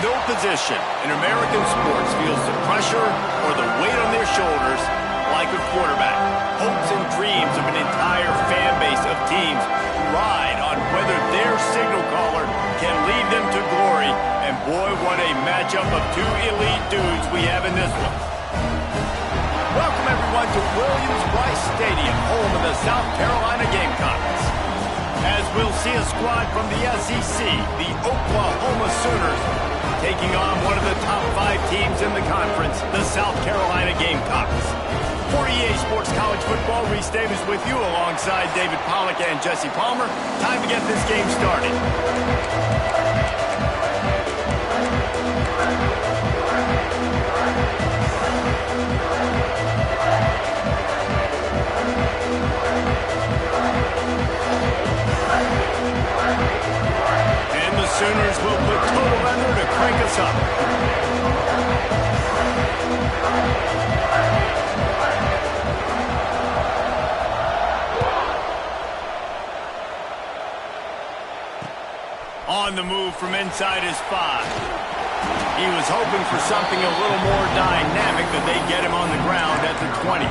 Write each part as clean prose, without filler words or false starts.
no position in American sports feels the pressure or the weight on their shoulders like a quarterback. Hopes and dreams of an entire fan base of teams ride on whether their signal caller can lead them to glory. And boy, what a matchup of two elite dudes we have in this one. Welcome everyone to Williams-Brice Stadium, home of the South Carolina Gamecocks. As we'll see a squad from the SEC, the Oklahoma Sooners, taking on one of the top 5 teams in the conference, the South Carolina Gamecocks. For EA Sports College Football, Reese Davis with you alongside David Pollack and Jesse Palmer. Time to get this game started. And the Sooners will put total under to crank us up. On the move from inside his 5. He was hoping for something a little more dynamic, but they get him on the ground at the 20.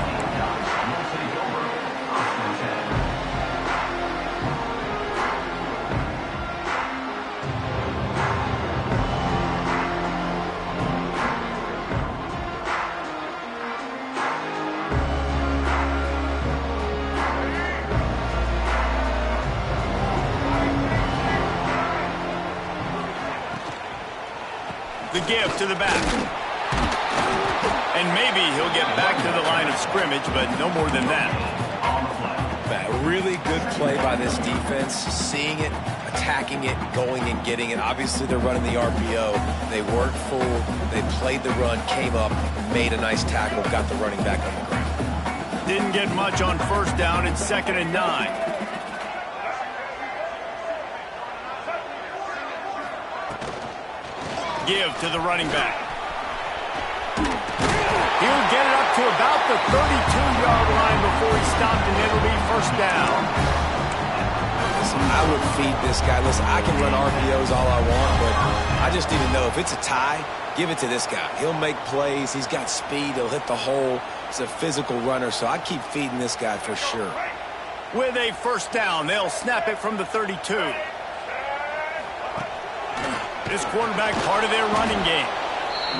The give to the back. And maybe he'll get back to the line of scrimmage, but no more than that. A really good play by this defense, seeing it, attacking it, going and getting it. Obviously, they're running the RPO. They weren't full. They played the run, came up, made a nice tackle, got the running back on the ground. Didn't get much on first down. It's 2nd and 9. Give to the running back. He'll get it up to about the 32-yard line before he stopped, and it'll be first down. Listen, I would feed this guy. Listen, I can run RPOs all I want, but I just need to know if it's a tie, give it to this guy. He'll make plays. He's got speed. He'll hit the hole. He's a physical runner, so I keep feeding this guy for sure. With a first down, they'll snap it from the 32. This quarterback part of their running game.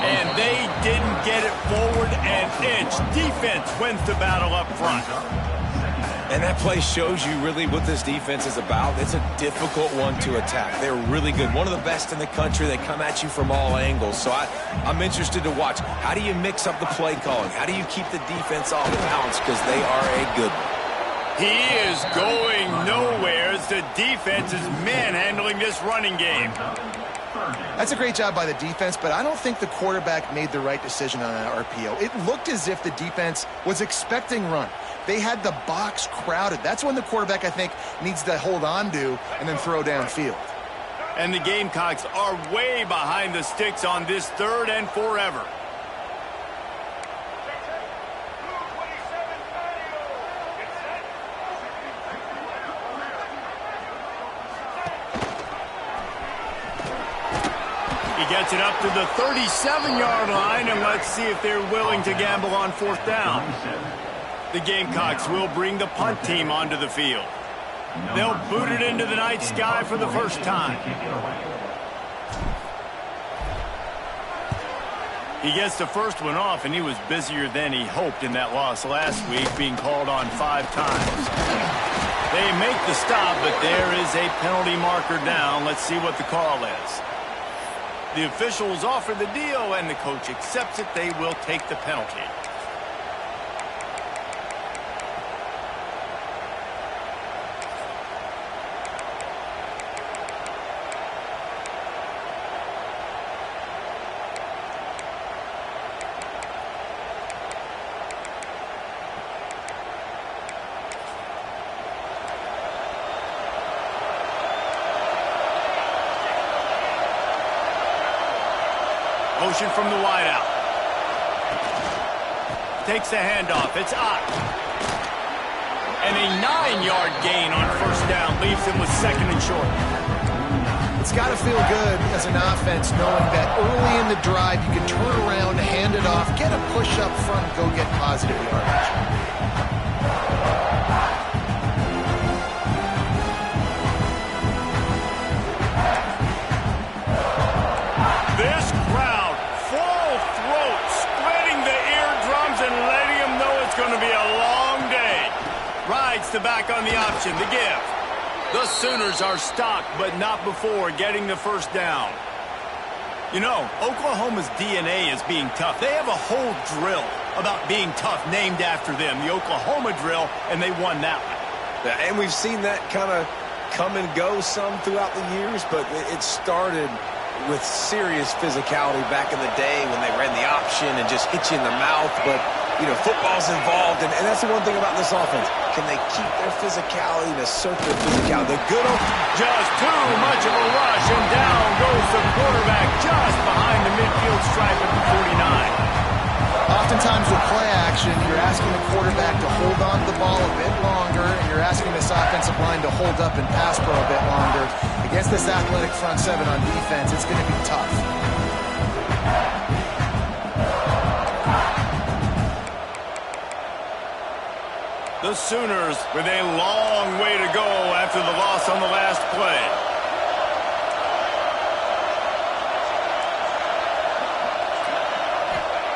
And they didn't get it forward an inch. Defense wins the battle up front. And that play shows you really what this defense is about. It's a difficult one to attack. They're really good. One of the best in the country. They come at you from all angles. So I'm interested to watch. How do you mix up the play calling? How do you keep the defense off balance? Because they are a good one. He is going nowhere as the defense is manhandling this running game. That's a great job by the defense, but I don't think the quarterback made the right decision on that RPO. It looked as if the defense was expecting run. They had the box crowded. That's when the quarterback, I think, needs to hold on to and then throw downfield. And the Gamecocks are way behind the sticks on this 3rd and forever. He gets it up to the 37-yard line, and let's see if they're willing to gamble on 4th down. The Gamecocks will bring the punt team onto the field. They'll boot it into the night sky for the first time. He gets the first one off, and he was busier than he hoped in that loss last week, being called on 5 times. They make the stop, but there is a penalty marker down. Let's see what the call is. The officials offer the deal, and the coach accepts it. They will take the penalty. Motion from the wideout. Takes the handoff. It's Ott. And a 9-yard gain on first down leaves him with 2nd and short. It's got to feel good as an offense knowing that early in the drive you can turn around, hand it off, get a push up front, and go get positive yardage. This crowd, full throat, spreading the eardrums and letting them know it's going to be a long day. Rides to back on the option to give. The Sooners are stopped, but not before getting the first down. You know, Oklahoma's DNA is being tough. They have a whole drill about being tough named after them, the Oklahoma drill, and they won that one. Yeah, and we've seen that kind of come and go some throughout the years, but it started with serious physicality back in the day when they ran the option and just hit you in the mouth. But, you know, football's involved, and that's the one thing about this offense. Can they keep their physicality and assert their physicality? The good old... Just too much of a rush, and down goes the quarterback just behind the midfield stripe at the 49. Oftentimes with play action, you're asking the quarterback to hold on to the ball a bit longer, and you're asking this offensive line to hold up and pass pro a bit longer. Against this athletic front seven on defense, it's going to be tough. The Sooners with a long way to go after the loss on the last play.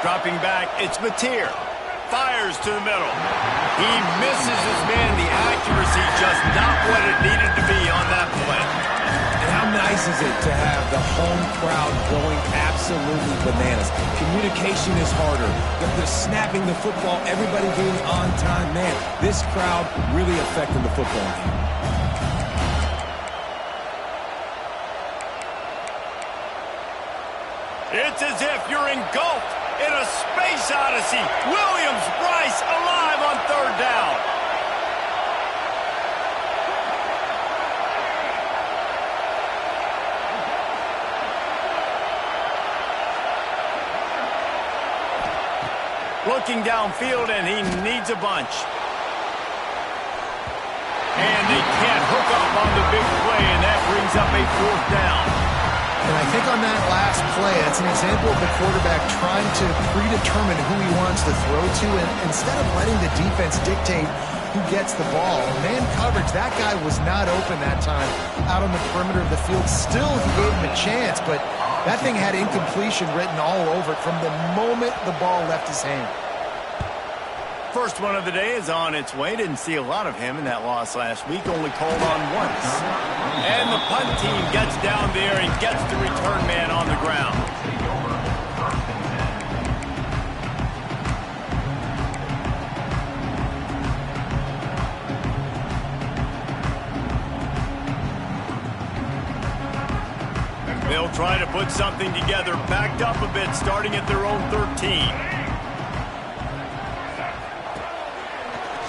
Dropping back, it's Mateer. Fires to the middle. He misses his man. The accuracy just not what it needed to be on that play. And how nice is it to have the home crowd going absolutely bananas? Communication is harder. They're snapping the football, everybody being on time. Man, this crowd really affecting the football game. It's as if you're engulfed in a space odyssey. Williams-Brice alive on third down. Looking downfield, and he needs a bunch. And they can't hook up on the big play, and that brings up a fourth down. And I think on that last play, that's an example of the quarterback trying to predetermine who he wants to throw to, and instead of letting the defense dictate who gets the ball. Man coverage, that guy was not open that time out on the perimeter of the field. Still, he gave him a chance, but that thing had incompletion written all over it from the moment the ball left his hand. First one of the day is on its way. Didn't see a lot of him in that loss last week. Only called on once. And the punt team gets down there and gets the return man on the ground. They'll try to put something together, backed up a bit, starting at their own 13.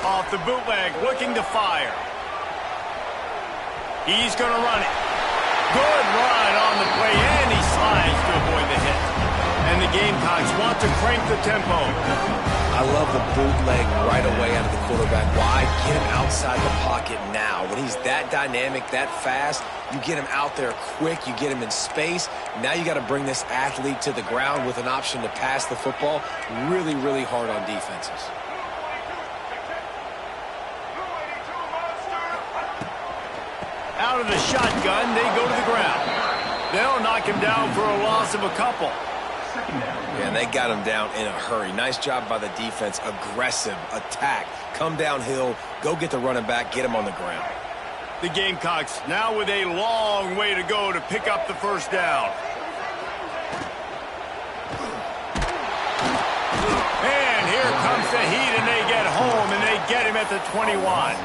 Off the bootleg, looking to fire. He's going to run it. Good run on the play, and he slides to avoid the hit. And the Gamecocks want to crank the tempo. I love the bootleg right away out of the quarterback. Why? Get him outside the pocket now. When he's that dynamic, that fast, you get him out there quick, you get him in space. Now you got to bring this athlete to the ground with an option to pass the football. Really, really hard on defenses. Out of the shotgun, they go to the ground. They'll knock him down for a loss of a couple. Yeah, and they got him down in a hurry. Nice job by the defense. Aggressive, attack, come downhill, go get the running back, get him on the ground. The Gamecocks now with a long way to go to pick up the first down. And here comes the heat, and they get home, and they get him at the 21.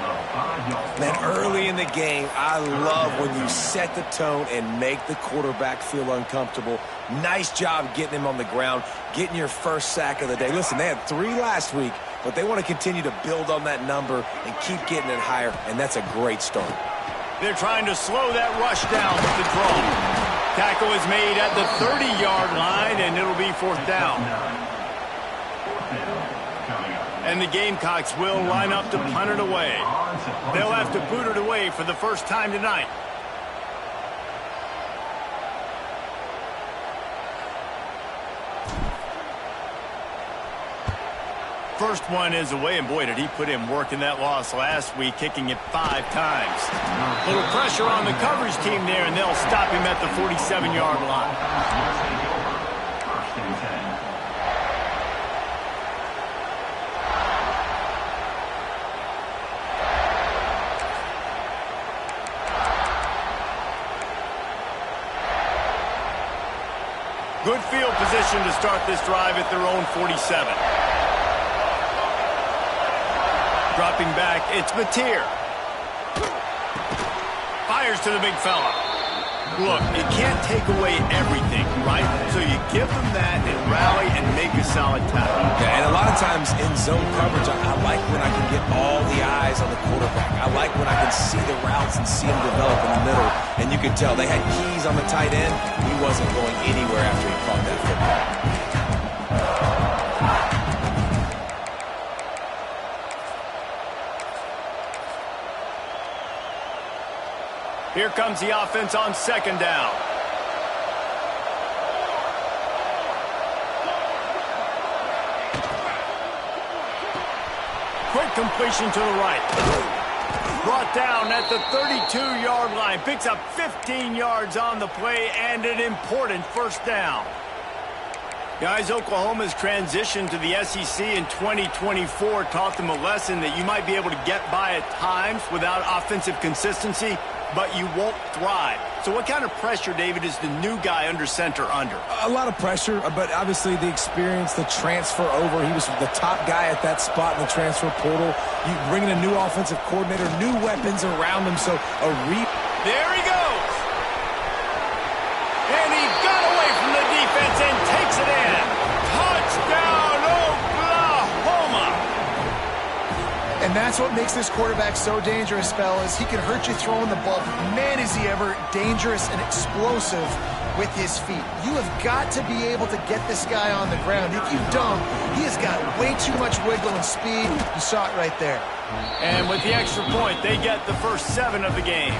Man, early in the game, I love when you set the tone and make the quarterback feel uncomfortable. Nice job getting him on the ground, getting your first sack of the day. Listen, they had 3 last week, but they want to continue to build on that number and keep getting it higher, and that's a great start. They're trying to slow that rush down with the draw. Tackle is made at the 30-yard line, and it'll be fourth down. And the Gamecocks will line up to punt it away. They'll have to boot it away for the first time tonight. first one is away, and boy, did he put in work in that loss last week, kicking it 5 times. Little pressure on the coverage team there, and they'll stop him at the 47-yard line. Good field position to start this drive at their own 47. Dropping back, it's Mateer. Fires to the big fella. Look, you can't take away everything, right? So you give them that and rally and make a solid tackle. Yeah, and a lot of times in zone coverage, I like when I can get all the eyes on the quarterback. I like when I can see the routes and see them develop in the middle. And you can tell they had keys on the tight end. He wasn't going anywhere after he caught that football. Here comes the offense on 2nd down. Quick completion to the right. Brought down at the 32-yard line. Picks up 15 yards on the play and an important first down. Guys, Oklahoma's transition to the SEC in 2024 taught them a lesson that you might be able to get by at times without offensive consistency, but you won't thrive. So what kind of pressure, David, is the new guy under center under? A lot of pressure, but obviously the experience, the transfer over. He was the top guy at that spot in the transfer portal. You bring in a new offensive coordinator, new weapons around him, so There he goes! And he got away from the defense and takes it in. Touchdown, Oklahoma! And that's what makes this quarterback so dangerous, fellas. He can hurt you throwing the ball. Man, is he ever dangerous and explosive with his feet. You have got to be able to get this guy on the ground. If you don't, he has got way too much wiggle and speed. You saw it right there. And with the extra point, they get the first 7 of the game.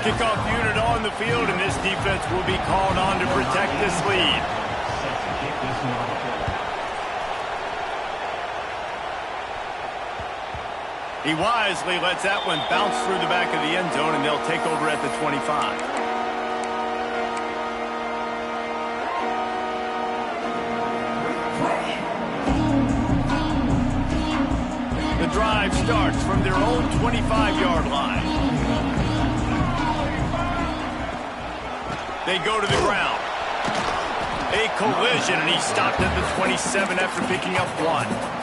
Kickoff unit on the field, and this defense will be called on to protect this lead. He wisely lets that one bounce through the back of the end zone, and they'll take over at the 25. The drive starts from their own 25-yard line. They go to the ground. A collision, and he stopped at the 27 after picking up 1.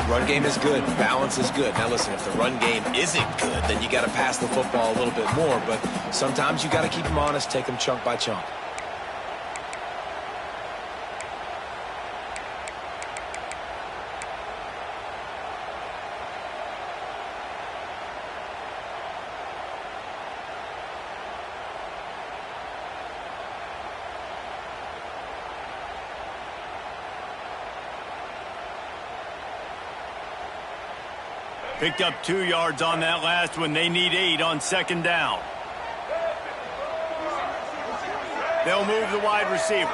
Run game is good. Balance is good. Now listen, if the run game isn't good, then you got to pass the football a little bit more. But sometimes you got to keep them honest, take them chunk by chunk. Picked up 2 yards on that last one. They need 8 on 2nd down. They'll move the wide receiver.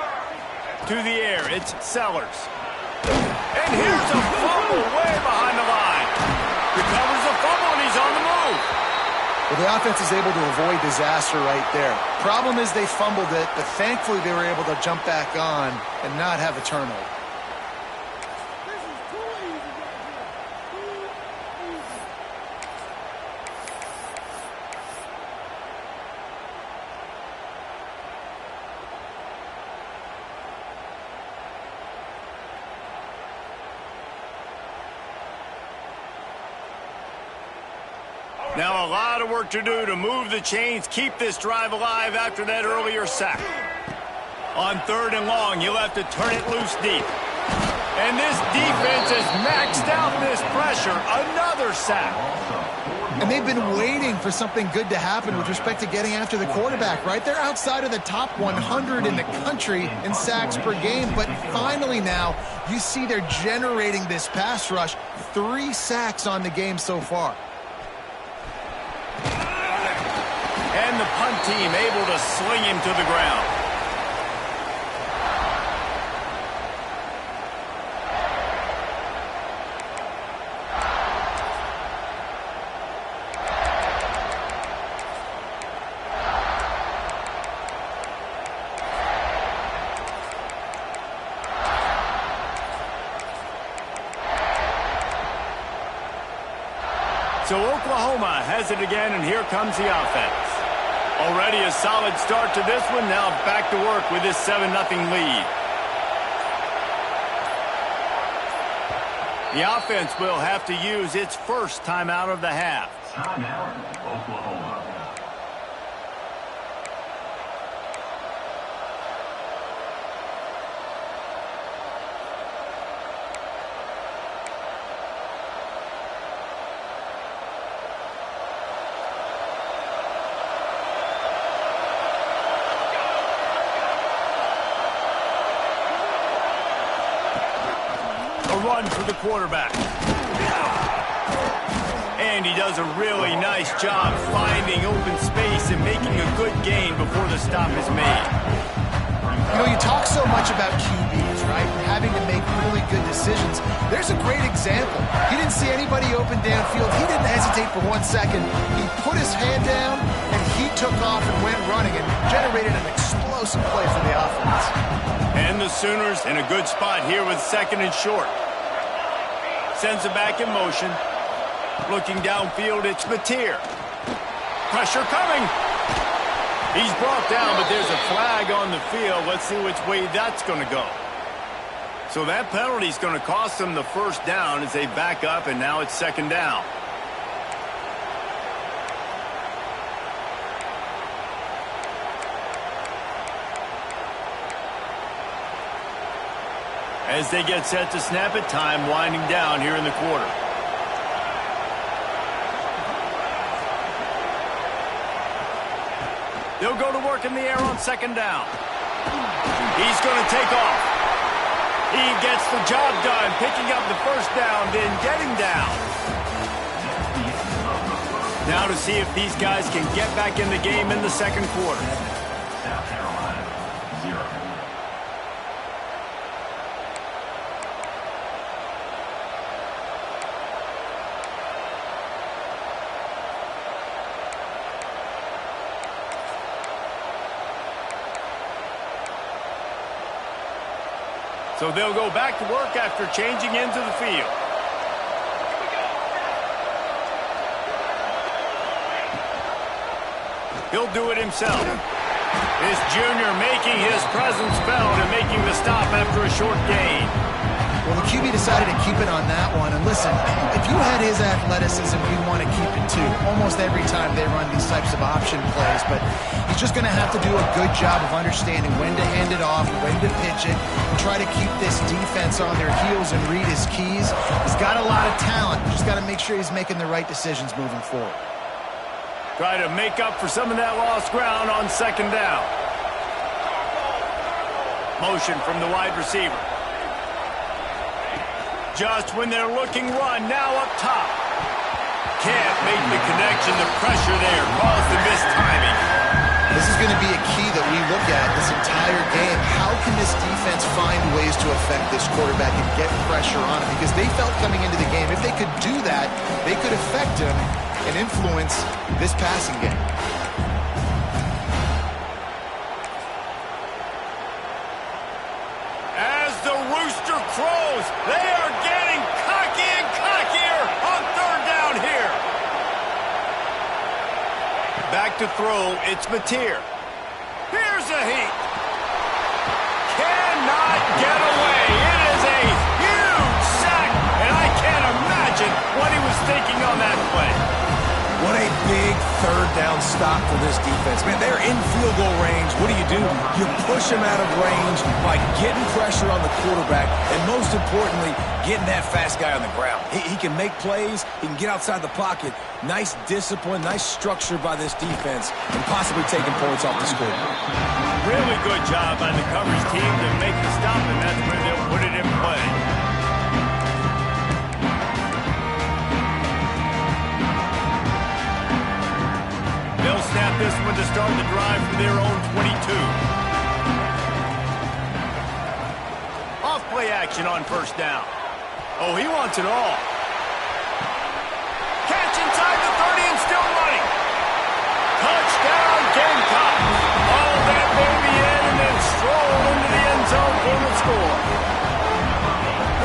To the air, it's Sellers. And here's a fumble way behind the line. Recovers the fumble, and he's on the move. Well, the offense is able to avoid disaster right there. Problem is they fumbled it, but thankfully they were able to jump back on and not have a turnover. Now a lot of work to do to move the chains, keep this drive alive after that earlier sack. On 3rd and long, you'll have to turn it loose deep. And this defense has maxed out this pressure. Another sack. And they've been waiting for something good to happen with respect to getting after the quarterback, right? They're outside of the top 100 in the country in sacks per game, but finally now you see they're generating this pass rush. 3 sacks on the game so far. And the punt team able to sling him to the ground. So Oklahoma has it again, and here comes the offense. Already a solid start to this one. Now back to work with this 7-0 lead. The offense will have to use its first timeout of the half. Timeout, Oklahoma. Run for the quarterback. And he does a really nice job finding open space and making a good gain before the stop is made. You know, you talk so much about QBs, right? Having to make really good decisions. There's a great example. He didn't see anybody open downfield. He didn't hesitate for 1 second. He put his hand down, and he took off and went running and generated an explosive play for the offense. And the Sooners in a good spot here with 2nd and short. Sends it back in motion. Looking downfield, it's Mateer. Pressure coming. He's brought down, but there's a flag on the field. Let's see which way that's going to go. So that penalty is going to cost them the first down as they back up, and now it's 2nd down. As they get set to snap it, time winding down here in the quarter. They'll go to work in the air on 2nd down. He's going to take off. He gets the job done, picking up the first down, then getting down. Now to see if these guys can get back in the game in the 2nd quarter. South Carolina, 0. So they'll go back to work after changing into the field. He'll do it himself. This junior making his presence felt and making the stop after a short gain. Well, the QB decided to keep it on that one. And listen, if you had his athleticism, you'd want to keep it too. Almost every time they run these types of option plays. But he's just going to have to do a good job of understanding when to hand it off, when to pitch it, and try to keep this defense on their heels and read his keys. He's got a lot of talent. Just got to make sure he's making the right decisions moving forward. Try to make up for some of that lost ground on 2nd down. Motion from the wide receiver. Just when they're looking run, now up top. Can't make the connection. The pressure there caused the missed timing. This is going to be a key that we look at this entire game. How can this defense find ways to affect this quarterback and get pressure on him? Because they felt coming into the game, if they could do that, they could affect him and influence this passing game. As the rooster crows, they are getting cocky and cockier on 3rd down here. Back to throw, it's Mateer. Here's a heat. Cannot get away. It is a huge sack, and I can't imagine what he was thinking on that play. What a big 3rd down stop for this defense. Man, they're in field goal range. What do? You push them out of range by getting pressure on the quarterback and, most importantly, getting that fast guy on the ground. He can make plays. He can get outside the pocket. Nice discipline, nice structure by this defense, and possibly taking points off the score. Really good job by the coverage team to make the stop, and that's where they'll put it in play. They'll snap this one to start the drive from their own 22. Off play action on 1st down. Oh, he wants it all. Catch inside the 30 and still running. Touchdown, Gamecocks. All that baby in and then stroll into the end zone for the score.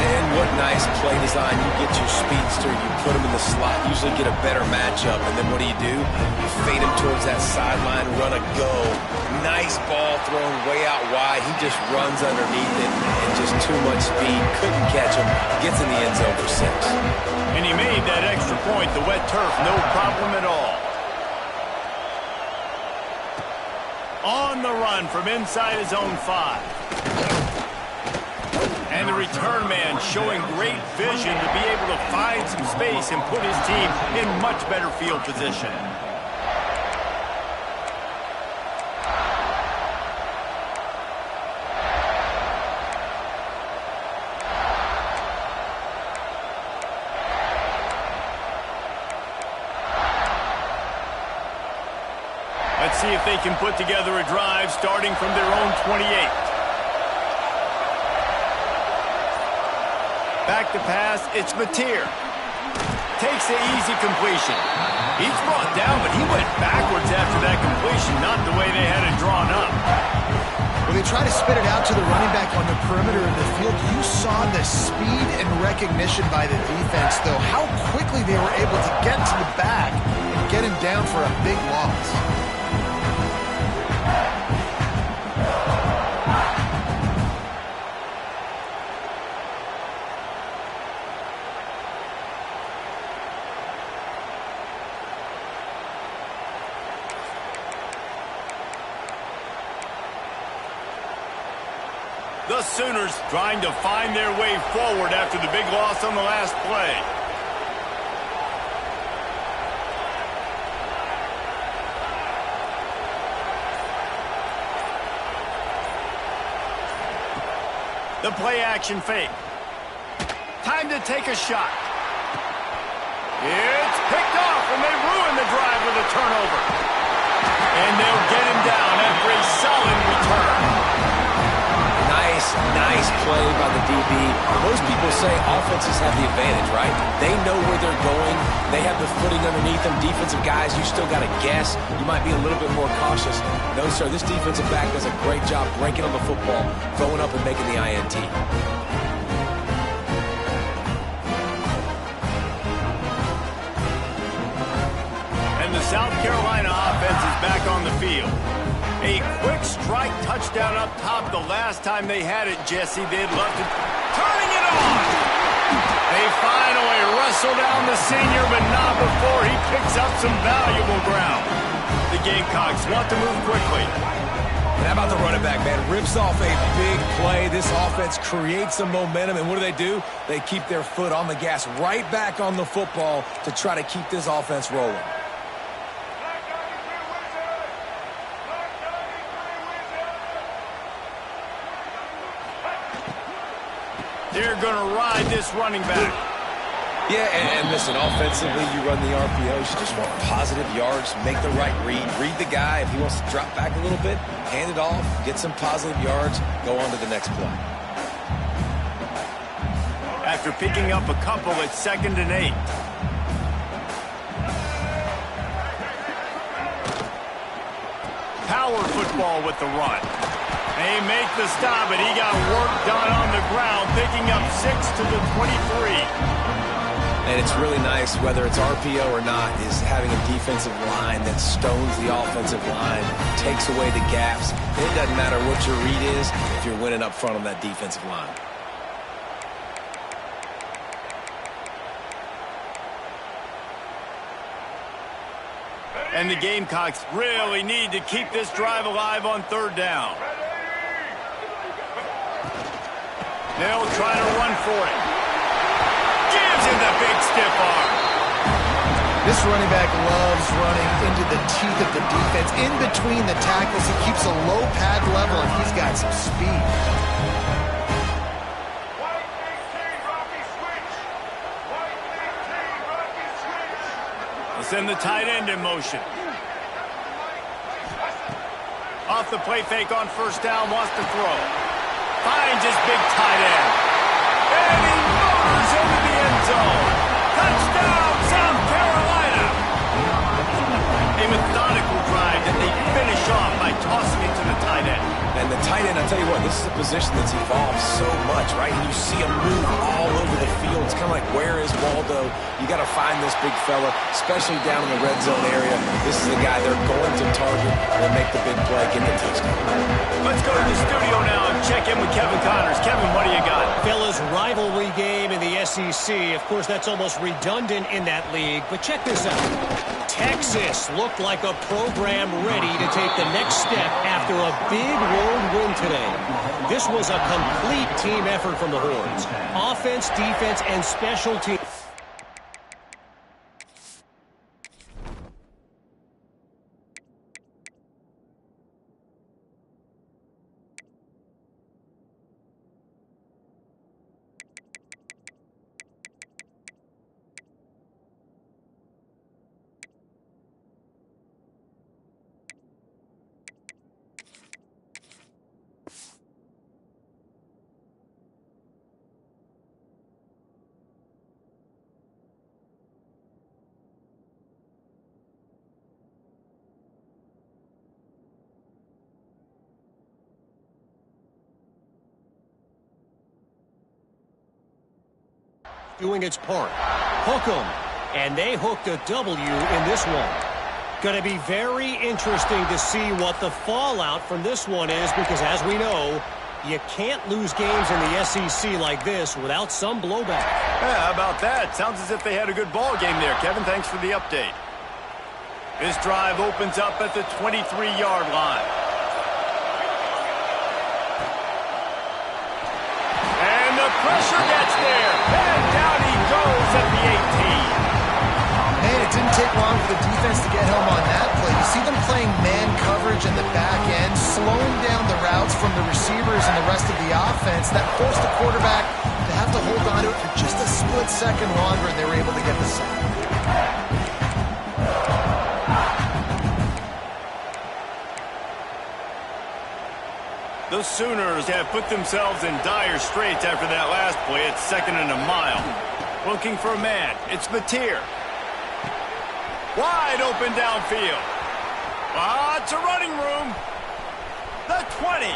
And what nice play design. You get your speedster, you put him in the slot, usually get a better matchup, and then what do? You fade him towards that sideline, run a go. Nice ball thrown way out wide. He just runs underneath it and just too much speed. Couldn't catch him. Gets in the end zone for 6. And he made that extra point, the wet turf, no problem at all. On the run from inside his own 5. And the return man showing great vision to be able to find some space and put his team in much better field position. Let's see if they can put together a drive starting from their own 28. Back to pass, it's Mateer. Takes the easy completion. He's brought down, but he went backwards after that completion, not the way they had it drawn up. When they try to spit it out to the running back on the perimeter of the field, you saw the speed and recognition by the defense, though, how quickly they were able to get to the back and get him down for a big loss. The Sooners trying to find their way forward after the big loss on the last play. The play action fake. Time to take a shot. It's picked off, and they ruin the drive with a turnover. And they'll get him down after a solid return. Nice play by the DB. Most people say offenses have the advantage, right? They know where they're going. They have the footing underneath them. Defensive guys, you still got to guess. You might be a little bit more cautious. No, sir, this defensive back does a great job breaking on the football, going up and making the INT. And the South Carolina offense is back on the field. A quick strike touchdown up top the last time they had it, Jesse. They'd love to... Turning it on! They finally wrestle down the senior, but not before he picks up some valuable ground. The Gamecocks want to move quickly. And how about the running back, man? Rips off a big play. This offense creates some momentum, and what do? They keep their foot on the gas right back on the football to try to keep this offense rolling. They're going to ride this running back. Yeah, and listen, offensively, you run the RPOs. You just want positive yards, make the right read. Read the guy. If he wants to drop back a little bit, hand it off, get some positive yards, go on to the next play. After picking up a couple at 2nd and 8. Power football with the run. They make the stop, but he got work done on the ground, picking up 6 to the 23. And it's really nice, whether it's RPO or not, is having a defensive line that stones the offensive line, takes away the gaps. It doesn't matter what your read is if you're winning up front on that defensive line. And the Gamecocks really need to keep this drive alive on 3rd down. They'll try to run for it. Gives him the big stiff arm. This running back loves running into the teeth of the defense. In between the tackles, he keeps a low pad level, and he's got some speed. We'll send the tight end in motion. Off the play fake on 1st down, wants to throw. Finds his big tight end. And he motors into the end zone. Touchdown, South Carolina. A methodical drive that they finish off by tossing it to the tight end. And the tight end, I'll tell you what, this is a position that's evolved so much, right? And you see him move all over the field. It's kind of like, where is Waldo? You got to find this big fella, especially down in the red zone area. This is the guy they're going to target and make the big play, get the touchdown. Let's go to the studio now and check in with Kevin Connors. Kevin, what do you got? Fellas, rivalry game in the SEC. Of course, that's almost redundant in that league. But check this out. Texas looked like a program ready to take the next step after a big road win today. This was a complete team effort from the Horns. Offense, defense, and special teams. Doing its part. Hook 'em. And they hooked a W in this one. Going to be very interesting to see what the fallout from this one is, because as we know, you can't lose games in the SEC like this without some blowback. Yeah, how about that? Sounds as if they had a good ball game there. Kevin, thanks for the update. This drive opens up at the 23-yard line. And the pressure gets there. And down he goes at the 18. Man, it didn't take long for the defense to get home on that play. You see them playing man coverage in the back end, slowing down the routes from the receivers and the rest of the offense. That forced the quarterback to have to hold on to it for just a split second longer, and they were able to get the sack. The Sooners have put themselves in dire straits after that last play. It's 2nd and a mile. Looking for a man. It's Mateer. Wide open downfield. Lots of running room. The 20.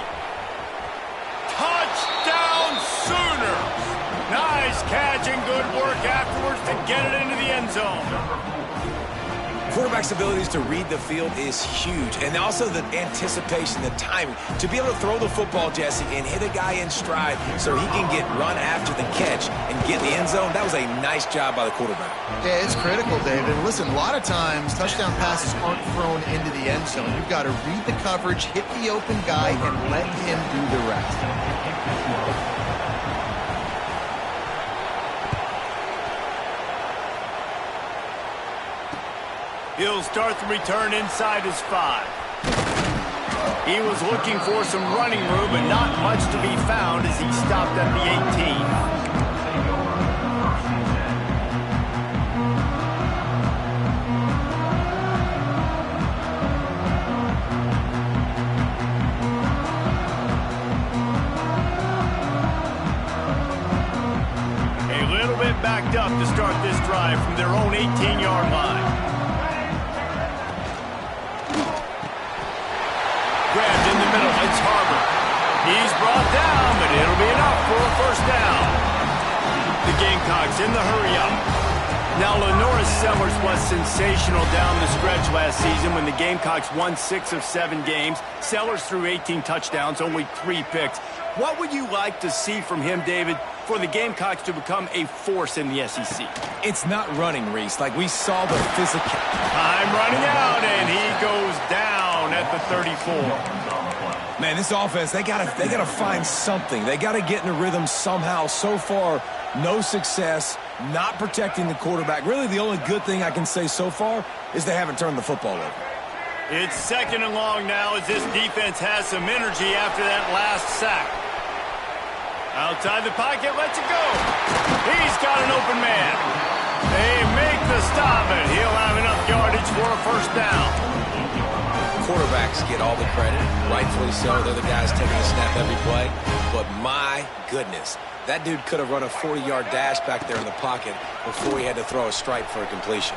Touchdown Sooners. Nice catch and good work afterwards to get it into the end zone. Quarterback's abilities to read the field is huge, and also the anticipation, the timing. To be able to throw the football, Jesse, and hit a guy in stride so he can get run after the catch and get in the end zone, that was a nice job by the quarterback. Yeah, it's critical, David. Listen, a lot of times touchdown passes aren't thrown into the end zone. You've got to read the coverage, hit the open guy, and let him do the rest. He'll start the return inside his 5. He was looking for some running room, but not much to be found as he stopped at the 18. A little bit backed up to start this drive from their own 18-yard line. Grabbed in the middle, it's Harbor. He's brought down, but it'll be enough for a first down. The Gamecocks in the hurry-up. Now, Lenoris Sellers was sensational down the stretch last season when the Gamecocks won 6 of 7 games. Sellers threw 18 touchdowns, only 3 picks. What would you like to see from him, David, for the Gamecocks to become a force in the SEC? It's not running, Reese. Like we saw the physical. Time running out, and he goes down at the 34. Man, this offense, they gotta find something. They gotta get in a rhythm somehow. So far, no success, not protecting the quarterback. Really, the only good thing I can say so far is they haven't turned the football over. It's 2nd and long now as this defense has some energy after that last sack. Outside the pocket, lets it go. He's got an open man. They make the stop, and he'll have enough yardage for a first down. Quarterbacks get all the credit, rightfully so. They're the guys taking the snap every play. But my goodness, that dude could have run a 40-yard dash back there in the pocket before he had to throw a stripe for a completion.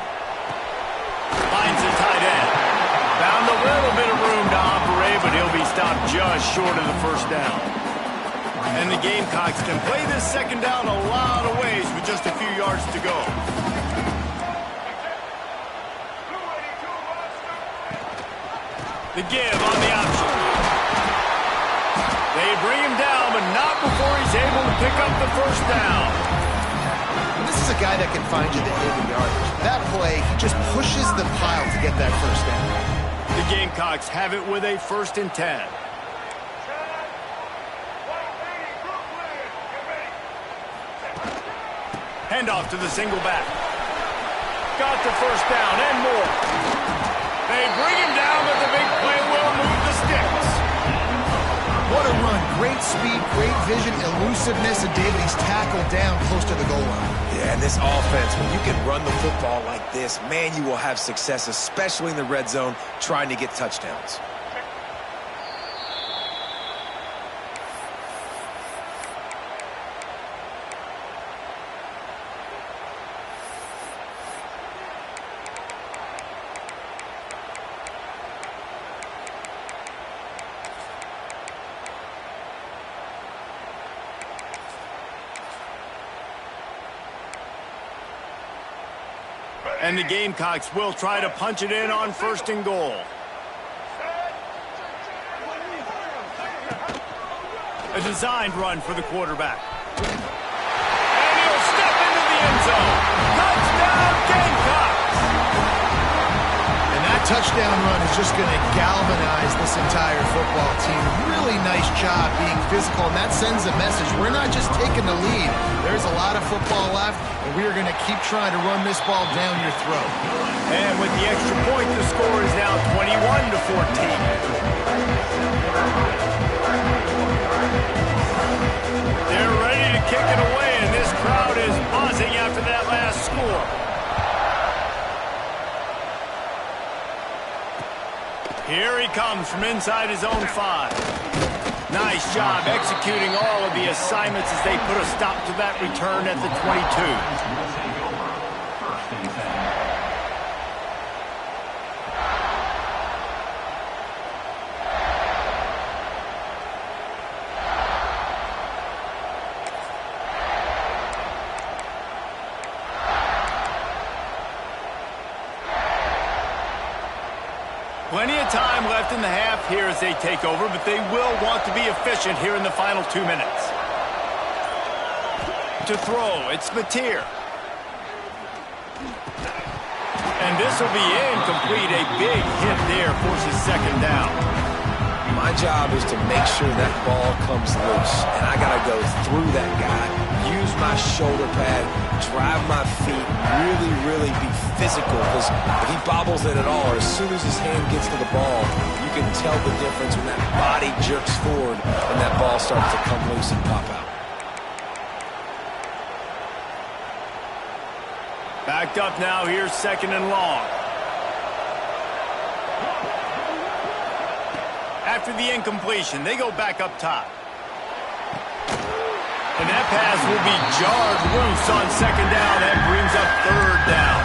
Finds the tight end. Found a little bit of room to operate, but he'll be stopped just short of the first down. And the Gamecocks can play this second down a lot of ways with just a few yards to go. The give on the option. They bring him down, but not before he's able to pick up the first down. This is a guy that can find you the hidden yardage. That play, he just pushes the pile to get that first down. The Gamecocks have it with a 1st and 10. Handoff to the single back. Got the first down and more. They bring him down, but the big play will move the sticks. What a run. Great speed, great vision, elusiveness, and David, he's tackled down close to the goal line. Yeah, and this offense, when you can run the football like this, man, you will have success, especially in the red zone, trying to get touchdowns. And the Gamecocks will try to punch it in on 1st and goal. A designed run for the quarterback. And he'll step into the end zone. Touchdown, Gamecocks! And that touchdown run is just going to galvanize this entire football team. Really nice job being physical, and that sends a message. We're not just taking the lead. There's a lot of football left, and we are going to keep trying to run this ball down your throat. And with the extra point, the score is now 21-14. They're ready to kick it away, and this crowd is buzzing after that last score. Here he comes from inside his own 5. Nice job executing all of the assignments as they put a stop to that return at the 22. Plenty of time left in the half here as they take over, but they will want to be efficient here in the final 2 minutes. To throw, it's Mateer. And this will be incomplete. A big hit there forces 2nd down. My job is to make sure that ball comes loose, and I got to go through that guy, use my shoulder pad, drive my feet, really be physical, because if he bobbles it at all, or as soon as his hand gets to the ball, you can tell the difference when that body jerks forward and that ball starts to come loose and pop out. Backed up now, here's 2nd and long. After the incompletion, they go back up top. And that pass will be jarred loose on 2nd down. That brings up 3rd down.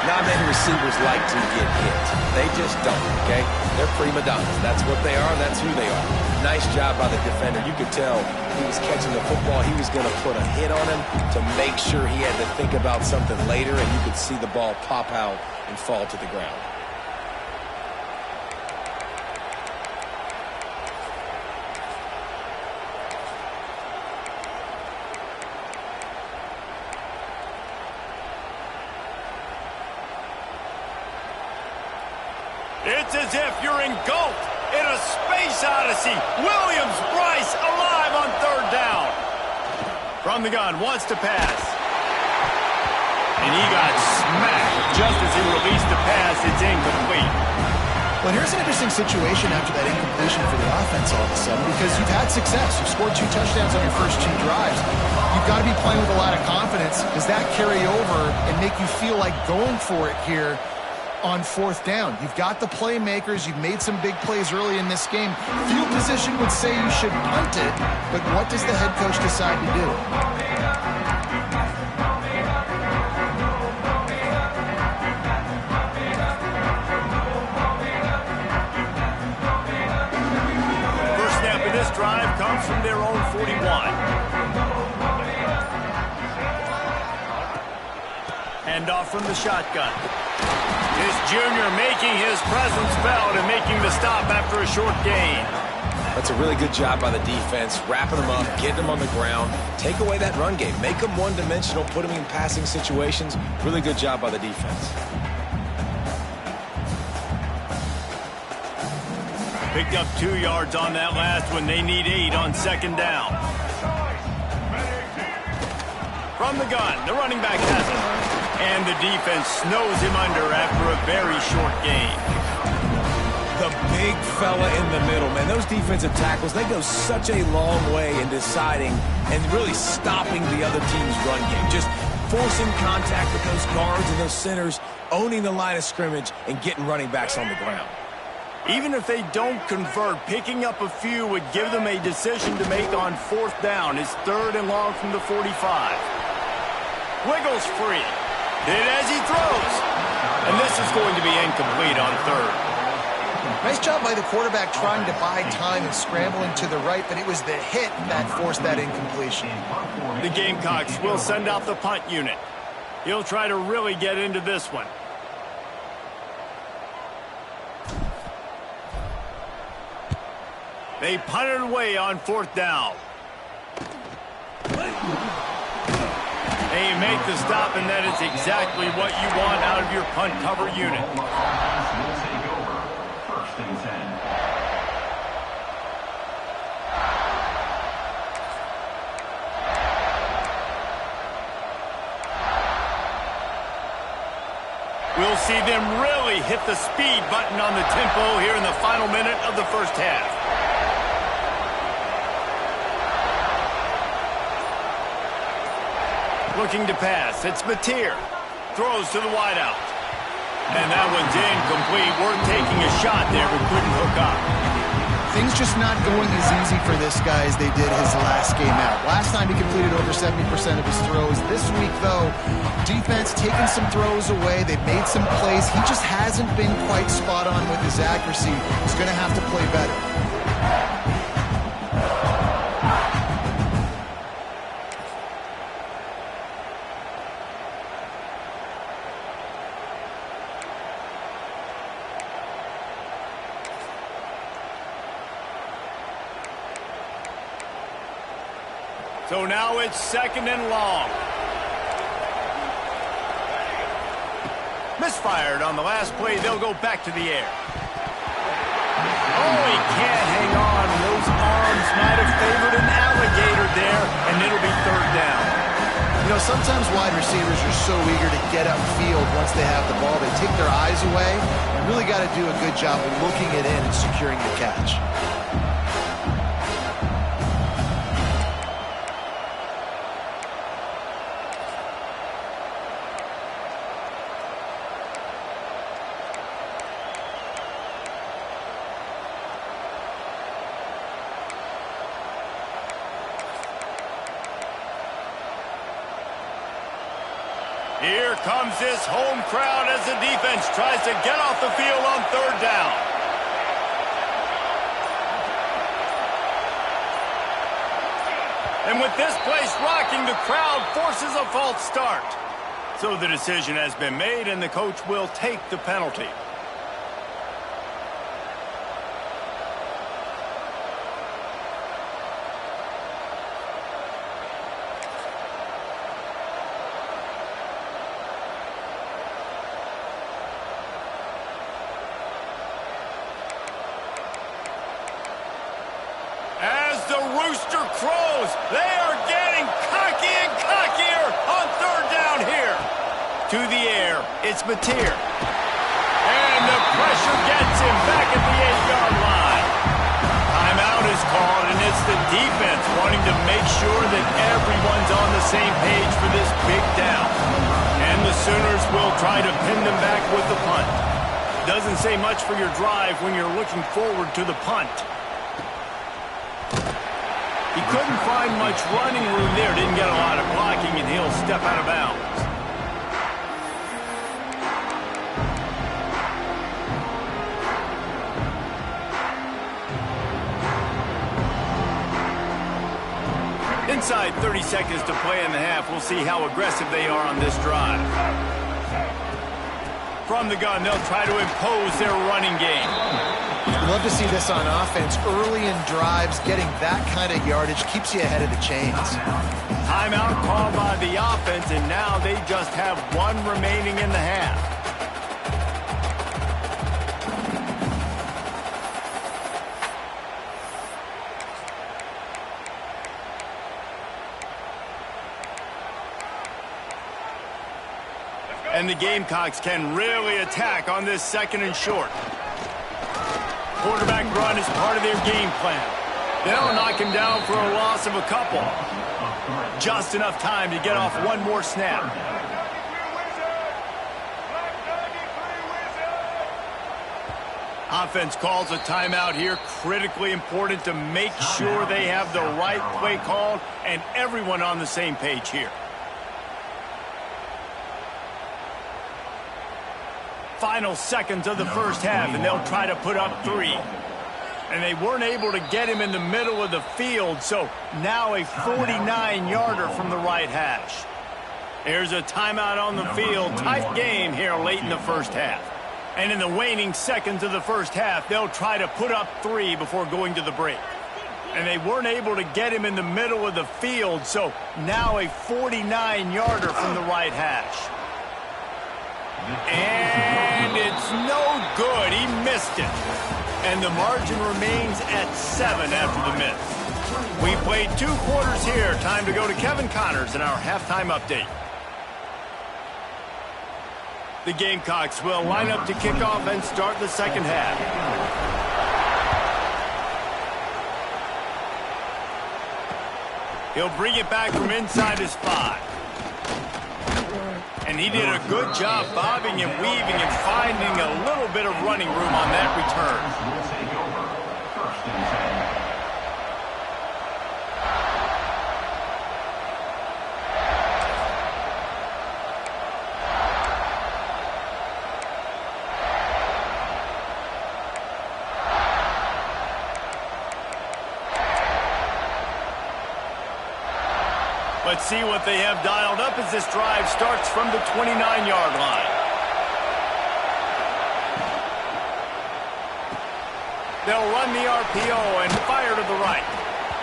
Not many receivers like to get hit. They just don't, okay? They're prima donnas. That's what they are. That's who they are. Nice job by the defender. You could tell he was catching the football. He was going to put a hit on him to make sure he had to think about something later, and you could see the ball pop out and fall to the ground. It's as if you're engulfed in a space odyssey. Williams Bryce alive on 3rd down. From the gun, wants to pass. And he got smacked just as he released the pass. It's incomplete. Well, here's an interesting situation after that incompletion for the offense all of a sudden, because you've had success. You've scored 2 touchdowns on your first 2 drives. You've got to be playing with a lot of confidence. Does that carry over and make you feel like going for it here on 4th down? You've got the playmakers. You've made some big plays early in this game. Field position would say you should punt it, but what does the head coach decide to do? 41. Handoff from the shotgun. This junior making his presence felt and making the stop after a short gain. That's a really good job by the defense, wrapping them up, getting them on the ground. Take away that run game. Make them one-dimensional, put them in passing situations. Really good job by the defense. Picked up 2 yards on that last one. They need 8 on second down. From the gun, the running back has it. And the defense snows him under after a very short gain. The big fella in the middle, man. Those defensive tackles, they go such a long way in deciding and really stopping the other team's run game. Just forcing contact with those guards and those centers, owning the line of scrimmage, and getting running backs on the ground. Even if they don't convert, picking up a few would give them a decision to make on fourth down. It's 3rd and long from the 45. Wiggles free. Did as he throws. And this is going to be incomplete on 3rd. Nice job by the quarterback trying to buy time and scrambling to the right, but it was the hit that forced that incompletion. The Gamecocks will send out the punt unit. He'll try to really get into this one. They punted away on 4th down. They make the stop, and that is exactly what you want out of your punt cover unit. Will take over. 1st and 10. We'll see them really hit the speed button on the tempo here in the final minute of the first half. Looking to pass. It's Mateer. Throws to the wideout. And that one's incomplete. We're taking a shot there, but couldn't hook up. Things just not going as easy for this guy as they did his last game out. Last time he completed over 70% of his throws. This week, though, defense taking some throws away. They've made some plays. He just hasn't been quite spot on with his accuracy. He's going to have to play better. So now it's 2nd and long. Misfired on the last play. They'll go back to the air. Oh, he can't hang on. Those arms might have favored an alligator there, and it'll be 3rd down. You know, sometimes wide receivers are so eager to get upfield once they have the ball. They take their eyes away. You really got to do a good job of looking it in and securing the catch. Here comes this home crowd as the defense tries to get off the field on 3rd down. And with this place rocking, the crowd forces a false start. So the decision has been made, and the coach will take the penalty. Rooster crows. They are getting cocky and cockier on 3rd down here. To the air. It's Mateer. And the pressure gets him back at the 8-yard line. Timeout is called, and it's the defense wanting to make sure that everyone's on the same page for this big down. And the Sooners will try to pin them back with the punt. Doesn't say much for your drive when you're looking forward to the punt. He couldn't find much running room there. Didn't get a lot of blocking, and he'll step out of bounds. Inside 30 seconds to play in the half. We'll see how aggressive they are on this drive. From the gun, they'll try to impose their running game. Love to see this on offense. Early in drives, getting that kind of yardage keeps you ahead of the chains. Timeout called by the offense, and now they just have one remaining in the half. And the Gamecocks can really attack on this 2nd and short. Quarterback run is part of their game plan. They'll knock him down for a loss of a couple. Just enough time to get off one more snap. Offense calls a timeout here. Critically important to make sure they have the right play called and everyone on the same page here. Final seconds of the first half, and they'll try to put up 3. And they weren't able to get him in the middle of the field, so now a 49-yarder from the right hash. There's a timeout on the field. Tight game here late in the first half. And in the waning seconds of the first half, they'll try to put up 3 before going to the break. And they weren't able to get him in the middle of the field, so now a 49-yarder from the right hash. And it's no good. He missed it. And the margin remains at 7 after the miss. We played 2 quarters here. Time to go to Kevin Connors in our halftime update. The Gamecocks will line up to kick off and start the second half. He'll bring it back from inside his 5. And he did a good job bobbing and weaving and finding a little bit of running room on that return. First and 10. Let's see what they have dialed up as this drive starts from the 29-yard line. They'll run the RPO and fire to the right.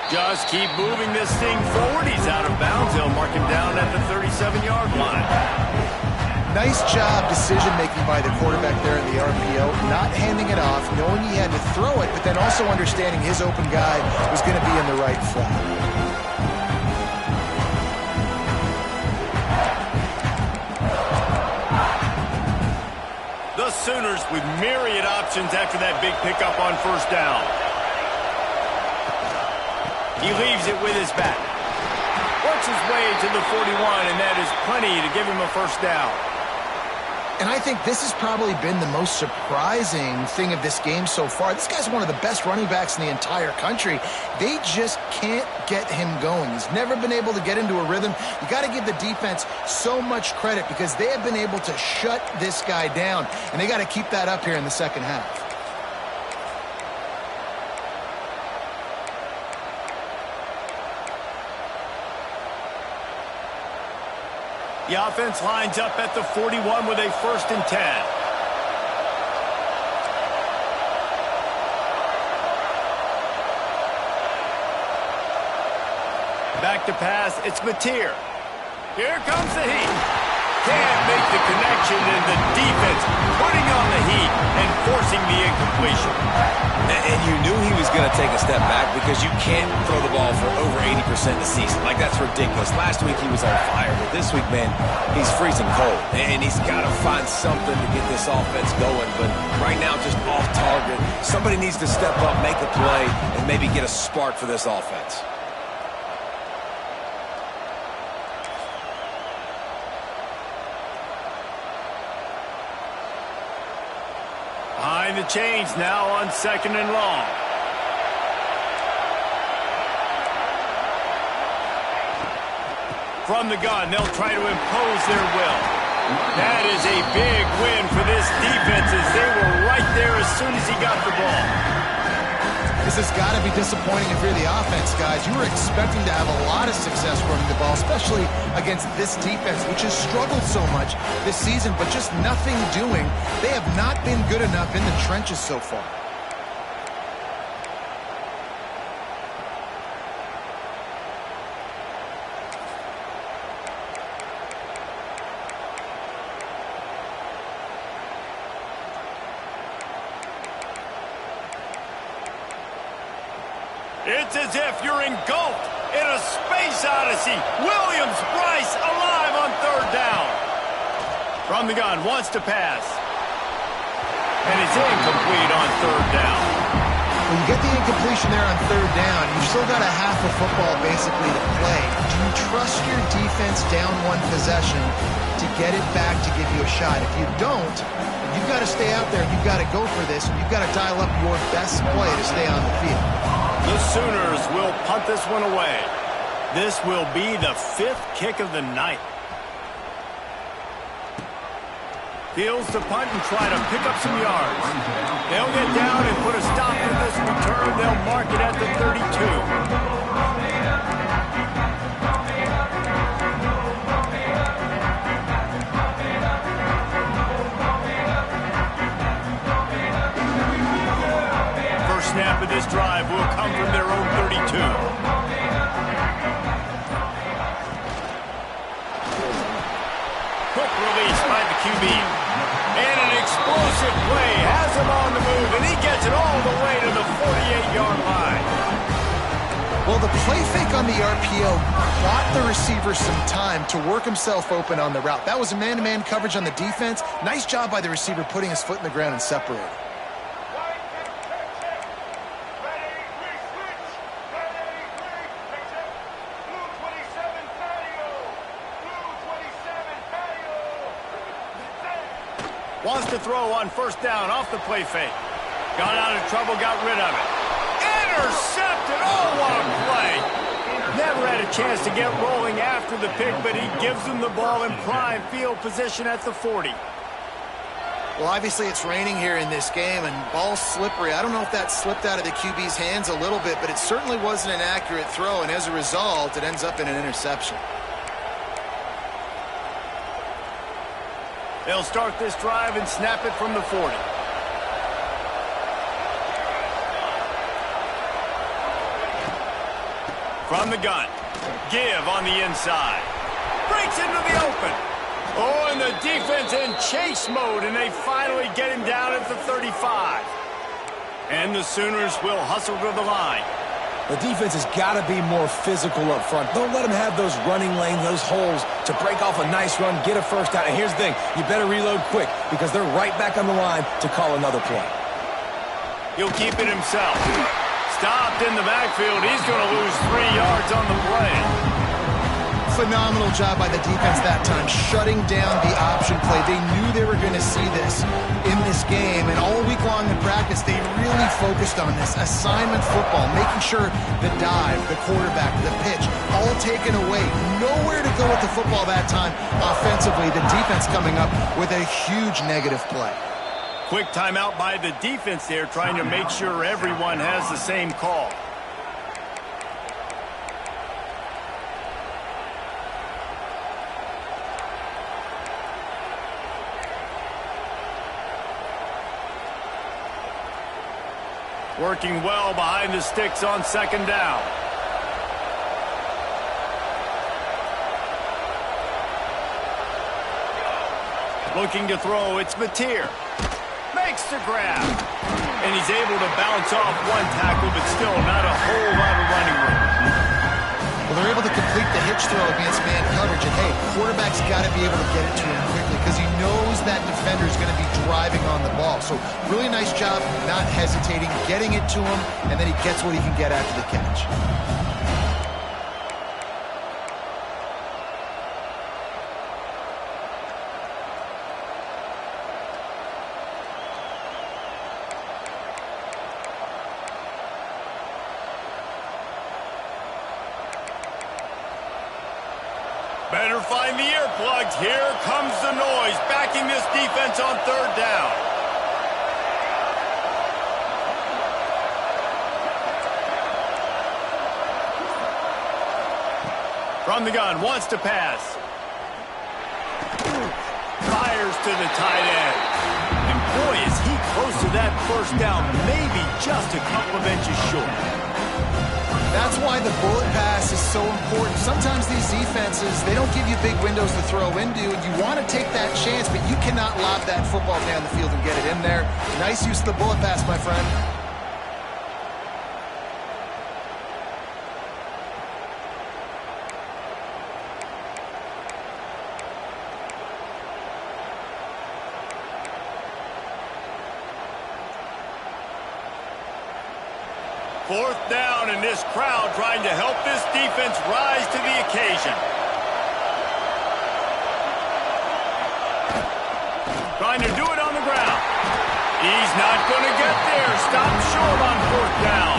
Just keep moving this thing forward. He's out of bounds. They'll mark him down at the 37-yard line. Nice job decision-making by the quarterback there in the RPO, not handing it off, knowing he had to throw it, but then also understanding his open guy was going to be in the right flat. The Sooners with myriad options after that big pickup on first down. He leaves it with his back. Works his way to the 41, and that is plenty to give him a first down. And I think this has probably been the most surprising thing of this game so far. This guy's one of the best running backs in the entire country. They just can't get him going. He's never been able to get into a rhythm. You got to give the defense so much credit because they have been able to shut this guy down, and they got to keep that up here in the second half. The offense lines up at the 41 with a 1st and 10. Back to pass, it's Mateer. Here comes the heat. Can't make the connection, and the defense putting on the heat and forcing the incompletion. And you knew he was going to take a step back because you can't throw the ball for over 80% of the season. Like, that's ridiculous. Last week he was on fire, but this week, man, he's freezing cold. And he's got to find something to get this offense going. But right now, just off target. Somebody needs to step up, make a play, and maybe get a spark for this offense. Behind the chains now on 2nd and long. From the gun, they'll try to impose their will. That is a big win for this defense as they were right there as soon as he got the ball. This has got to be disappointing if you're the offense, guys. You were expecting to have a lot of success running the ball, especially against this defense, which has struggled so much this season, but just nothing doing. They have not been good enough in the trenches so far. It's as if you're engulfed in a space odyssey. Williams-Brice alive on third down. From the gun, wants to pass. And it's incomplete on third down. When you get the incompletion there on third down, you've still got a half of football basically to play. Do you trust your defense down one possession to get it back to give you a shot? If you don't, you've got to stay out there. You've got to go for this. And you've got to dial up your best play to stay on the field. The Sooners will punt this one away. This will be the 5th kick of the night. Fields to punt and try to pick up some yards. They'll get down and put a stop to this return. They'll mark it at the 32. Snap of this drive will come from their own 32. Quick release by the QB. And an explosive play has him on the move, and he gets it all the way to the 48-yard line. Well, the play fake on the RPO bought the receiver some time to work himself open on the route. That was a man-to-man coverage on the defense. Nice job by the receiver putting his foot in the ground and separating. Wants to throw on first down off the play fake. Got out of trouble, got rid of it. Intercepted! Oh, what a play! Never had a chance to get rolling after the pick, but he gives him the ball in prime field position at the 40. Well, obviously it's raining here in this game, and ball's slippery. I don't know if that slipped out of the QB's hands a little bit, but it certainly wasn't an accurate throw, and as a result, it ends up in an interception. They'll start this drive and snap it from the 40. From the gun. Give on the inside. Breaks into the open. Oh, and the defense in chase mode, and they finally get him down at the 35. And the Sooners will hustle to the line. The defense has got to be more physical up front. Don't let them have those running lanes, those holes to break off a nice run, get a first down. And here's the thing, you better reload quick because they're right back on the line to call another play. He'll keep it himself. Stopped in the backfield. He's going to lose 3 yards on the play. Phenomenal job by the defense that time, shutting down the option play. They knew they were going to see this in this game, and all week long in practice, they really focused on this assignment football, making sure the dive, the quarterback, the pitch, all taken away. Nowhere to go with the football that time offensively. The defense coming up with a huge negative play. Quick timeout by the defense there, trying to make sure everyone has the same call. Working well behind the sticks on second down. Looking to throw, it's Mateer. Makes the grab. And he's able to bounce off one tackle, but still not a whole lot of running room. Well, they're able to complete the hitch throw against man coverage. And, hey, quarterback's got to be able to get it to him quickly because he knows that defender is going to be driving on the ball. So really nice job not hesitating, getting it to him, and then he gets what he can get after the catch. Better find the earplugs. Here comes the noise, backing this defense on third down. From the gun, wants to pass. Fires to the tight end. And boy, is he close to that first down, maybe just a couple of inches short. That's why the bullet pass is so important. Sometimes these defenses, they don't give you big windows to throw into, and you want to take that chance, but you cannot lob that football down the field and get it in there. Nice use of the bullet pass, my friend. Fourth down, and this crowd trying to help this defense rise to the occasion. Trying to do it on the ground. He's not going to get there. Stop short on fourth down.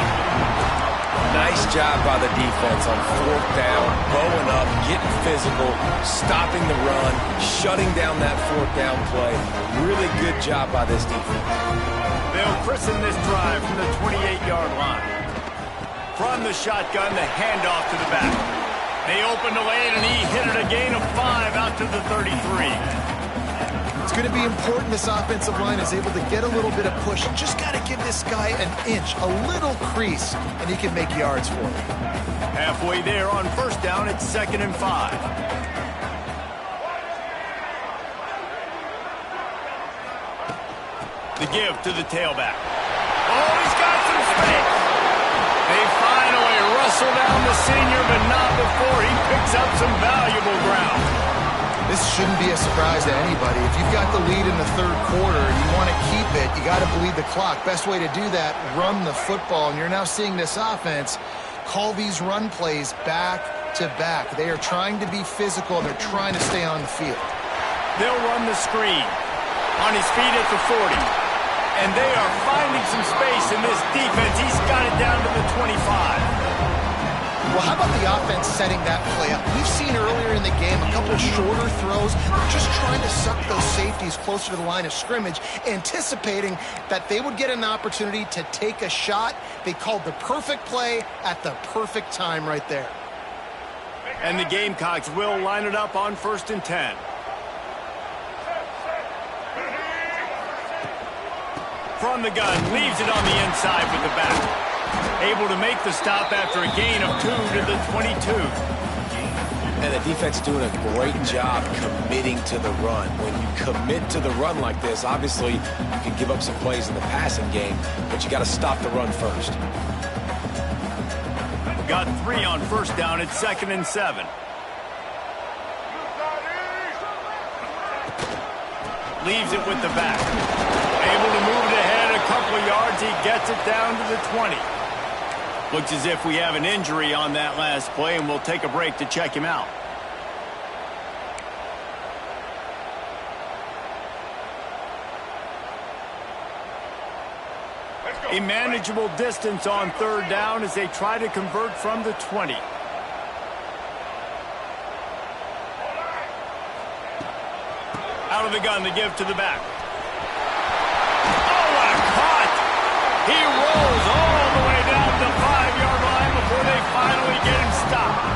Nice job by the defense on fourth down, bowing up, getting physical, stopping the run, shutting down that fourth down play. Really good job by this defense. They'll christen this drive from the 28-yard line. From the shotgun, the handoff to the back. They opened the lane, and he hit it a gain of 5 out to the 33. It's going to be important this offensive line is able to get a little bit of push. Just got to give this guy an inch, a little crease, and he can make yards for it. Halfway there on first down, it's 2nd and 5. The give to the tailback. Oh, he's got some space. They finally wrestle down the senior, but not before he picks up some valuable ground. This shouldn't be a surprise to anybody. If you've got the lead in the third quarter and you want to keep it, you got to bleed the clock. Best way to do that, run the football. And you're now seeing this offense call these run plays back to back. They are trying to be physical. They're trying to stay on the field. They'll run the screen. On his feet at the 40. And they are finding some space in this defense. He's got it down to the 25. Well, how about the offense setting that play up? We've seen earlier in the game a couple shorter throws. They're just trying to suck those safeties closer to the line of scrimmage, anticipating that they would get an opportunity to take a shot. They called the perfect play at the perfect time right there. And the Gamecocks will line it up on 1st and 10. From the gun, leaves it on the inside with the back. Able to make the stop after a gain of 2 to the 22. And the defense doing a great job committing to the run. When you commit to the run like this, obviously you can give up some plays in the passing game, but you got to stop the run first. Got 3 on first down at 2nd and 7. Leaves it with the back. Able to move it ahead a couple of yards. He gets it down to the 20. Looks as if we have an injury on that last play, and we'll take a break to check him out. A manageable distance on third down as they try to convert from the 20. Out of the gun, the give to the back. Oh, what a cut! He rolls all the way down the 5-yard line before they finally get him stopped.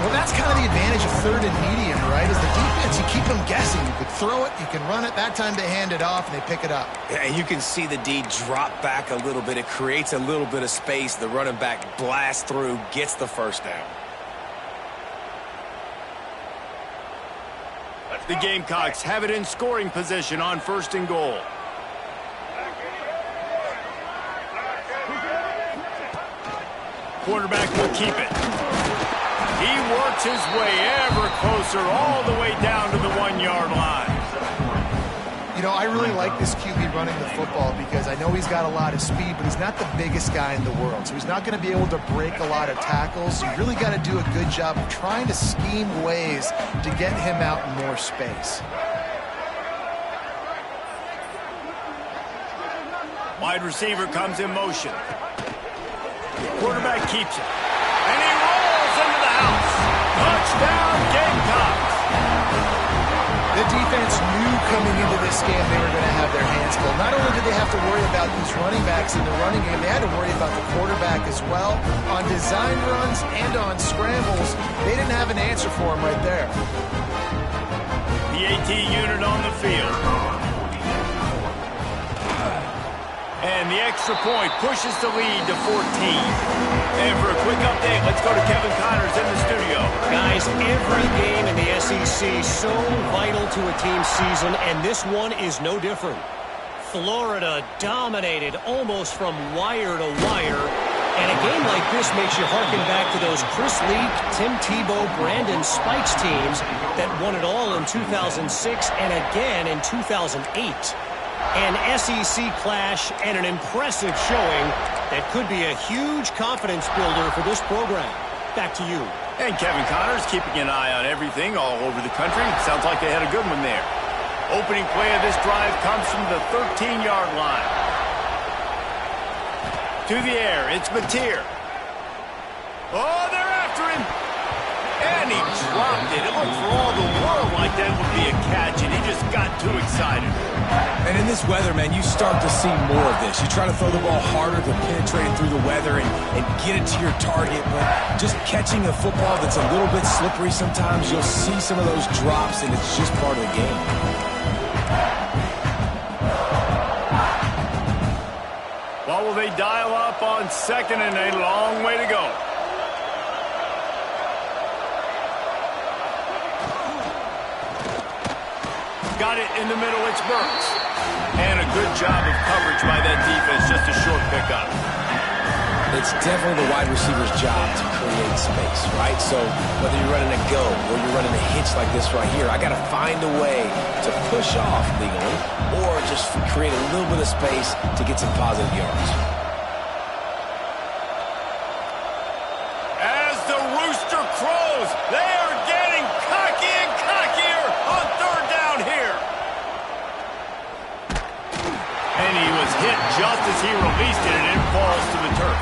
Well, that's kind of the advantage of third and medium, right? As the defense, you keep them guessing. You could throw it, you can run it. That time they hand it off and they pick it up. Yeah, and you can see the D drop back a little bit. It creates a little bit of space. The running back blasts through, gets the first down. The Gamecocks have it in scoring position on 1st and goal. Quarterback will keep it. He works his way ever closer all the way down to the 1-yard line. You know, I really like this QB running the football because I know he's got a lot of speed, but he's not the biggest guy in the world. So he's not going to be able to break a lot of tackles. So you really got to do a good job of trying to scheme ways to get him out in more space. Wide receiver comes in motion. Quarterback keeps it. And he rolls into the house. Touchdown, Gamecocks. The defense knew coming into this game they were going to have their hands full. Not only did they have to worry about these running backs in the running game, they had to worry about the quarterback as well. On design runs and on scrambles, they didn't have an answer for him right there. The AT unit on the field. And the extra point pushes the lead to 14. And for a quick update, let's go to Kevin Connors in the studio. Guys, every game in the SEC so vital to a team's season, and this one is no different. Florida dominated almost from wire to wire. And a game like this makes you harken back to those Chris Leak, Tim Tebow, Brandon Spikes teams that won it all in 2006 and again in 2008. An SEC clash and an impressive showing that could be a huge confidence builder for this program. Back to you. And Kevin Connors keeping an eye on everything all over the country. Sounds like they had a good one there. Opening play of this drive comes from the 13-yard line. To the air, it's Mateer. Oh, they're after him. And he dropped it. It looked for all the world like that would be a catch, and he just got too excited. And in this weather, man, you start to see more of this. You try to throw the ball harder to penetrate it through the weather and get it to your target. But just catching a football that's a little bit slippery sometimes, you'll see some of those drops, and it's just part of the game. Well, will they dial up on second and a long way to go? Got it in the middle, it's Burks. And a good job of coverage by that defense, just a short pickup. It's definitely the wide receiver's job to create space, right? So whether you're running a go or you're running a hitch like this right here, I got to find a way to push off legally or just create a little bit of space to get some positive yards. As the rooster crows, they are getting cocky and cockier on third down here. And he was hit just as he released it, and it falls to the turf.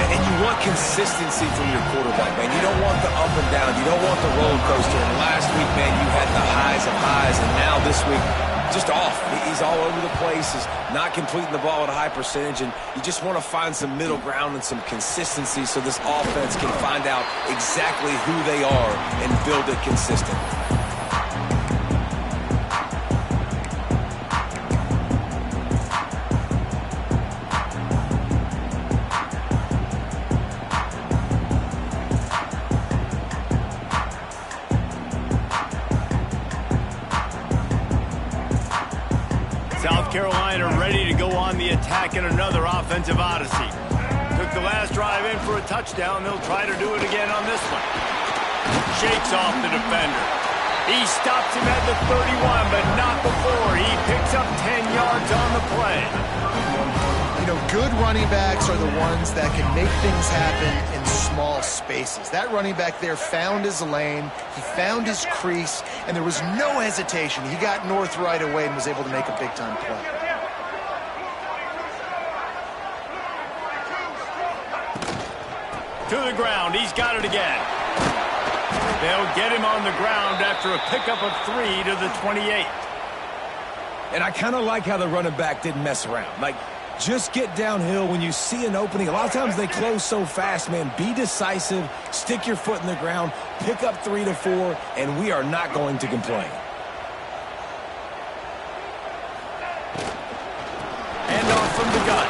And you want consistency from your quarterback, man. You don't want the up and down. You don't want the roller coaster. And last week, man, you had the highs of highs, and now this week, just off. He's all over the place. He's not completing the ball at a high percentage, and you just want to find some middle ground and some consistency so this offense can find out exactly who they are and build it consistently. South Carolina ready to go on the attack in another offensive odyssey. Took the last drive in for a touchdown. They'll try to do it again on this one. Shakes off the defender. He stops him at the 31, but not before. He picks up 10 yards on the play. You know, good running backs are the ones that can make things happen in small spaces. That running back there found his lane, he found his crease, and there was no hesitation. He got north right away and was able to make a big-time play. To the ground, he's got it again. They'll get him on the ground after a pickup of 3 to the 28. And I kind of like how the running back didn't mess around. Like, just get downhill when you see an opening. A lot of times they close so fast, man. Be decisive, stick your foot in the ground, pick up 3 to 4, and we are not going to complain. Hand off from the gun.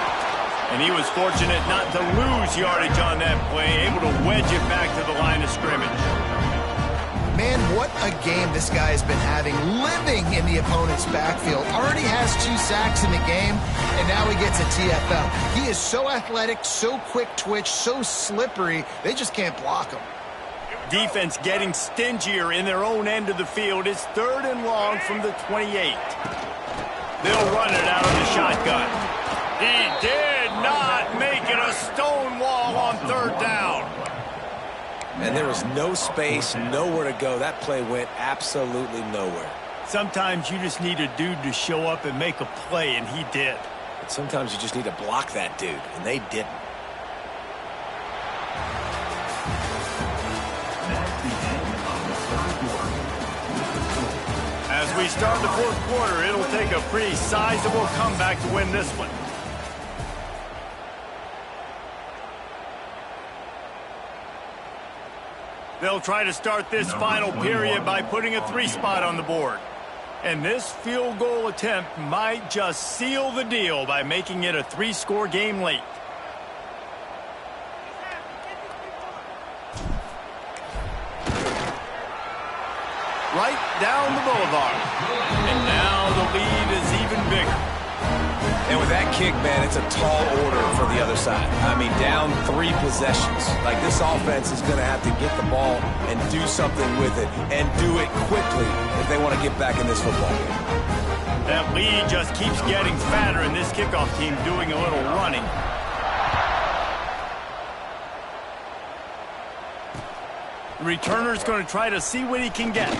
And he was fortunate not to lose yardage on that play, able to wedge it back to the line of scrimmage. Man, what a game this guy has been having, living in the opponent's backfield. Already has 2 sacks in the game, and now he gets a TFL. He is so athletic, so quick twitch, so slippery, they just can't block him. Defense getting stingier in their own end of the field. It's 3rd and long from the 28. They'll run it out of the shotgun. He did not make it a stone wall on 3rd down. And there was no space, nowhere to go. That play went absolutely nowhere. Sometimes you just need a dude to show up and make a play, and he did. But sometimes you just need to block that dude, and they didn't. That's the end of the third quarter. As we start the fourth quarter, it'll take a pretty sizable comeback to win this one. They'll try to start this final period by putting a 3 spot on the board. And this field goal attempt might just seal the deal by making it a 3-score game late. Right down the boulevard. And now the lead is even bigger. And with that kick, man, it's a tall order for the other side. I mean, down 3 possessions. Like, this offense is going to have to get the ball and do something with it, and do it quickly if they want to get back in this football game. That lead just keeps getting fatter, and this kickoff team doing a little running. The returner's going to try to see what he can get.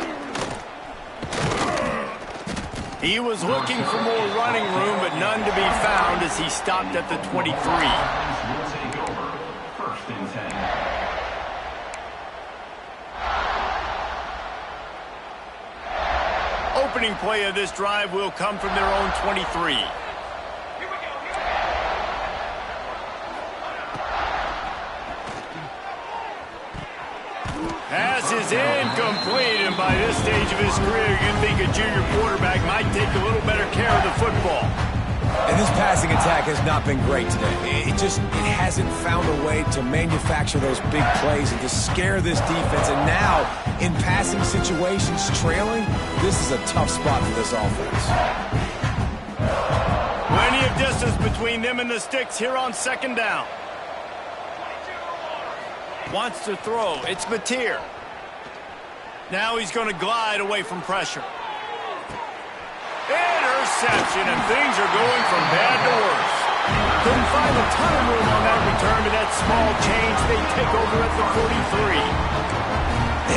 He was looking for more running room, but none to be found as he stopped at the 23. Will take over. First and 10. Opening play of this drive will come from their own 23. Pass is incomplete, and by this stage of his career, you'd think a junior quarterback might take a little better care of the football. And this passing attack has not been great today. It hasn't found a way to manufacture those big plays and to scare this defense. And now, in passing situations, trailing, this is a tough spot for this offense. Plenty of distance between them and the sticks here on second down. Wants to throw. It's Mateer. Now he's going to glide away from pressure. Interception, and things are going from bad to worse. Couldn't find a ton of room on that return, but that small change, they take over at the 43.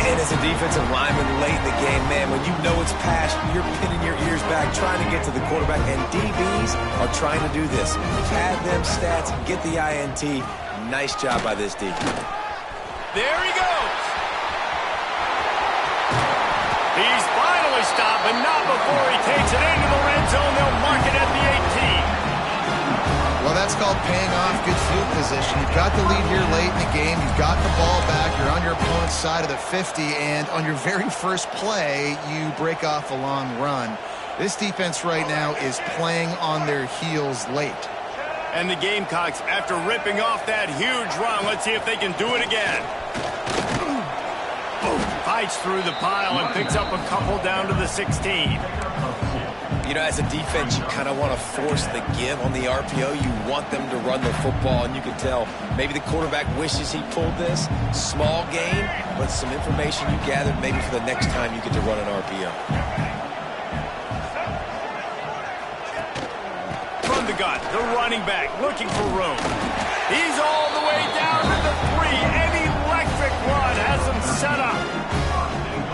And as a defensive lineman late in the game, man, when you know it's past, you're pinning your ears back, trying to get to the quarterback, and DBs are trying to do this. Pad them stats, get the INT. Nice job by this D. There he goes. He's finally stopped, but not before he takes it into the red zone. They'll mark it at the 18. Well, that's called paying off good field position. You've got the lead here late in the game. You've got the ball back. You're on your opponent's side of the 50, and on your very first play, you break off a long run. This defense right now is playing on their heels late. And the Gamecocks, after ripping off that huge run, let's see if they can do it again. Fights through the pile and picks up a couple down to the 16. You know, as a defense, you kind of want to force the give on the RPO. You want them to run the football, and you can tell maybe the quarterback wishes he pulled this. Small gain, but some information you gathered maybe for the next time you get to run an RPO. From the gun, the running back looking for room. He's all the way down to the 3. An electric run has him set up.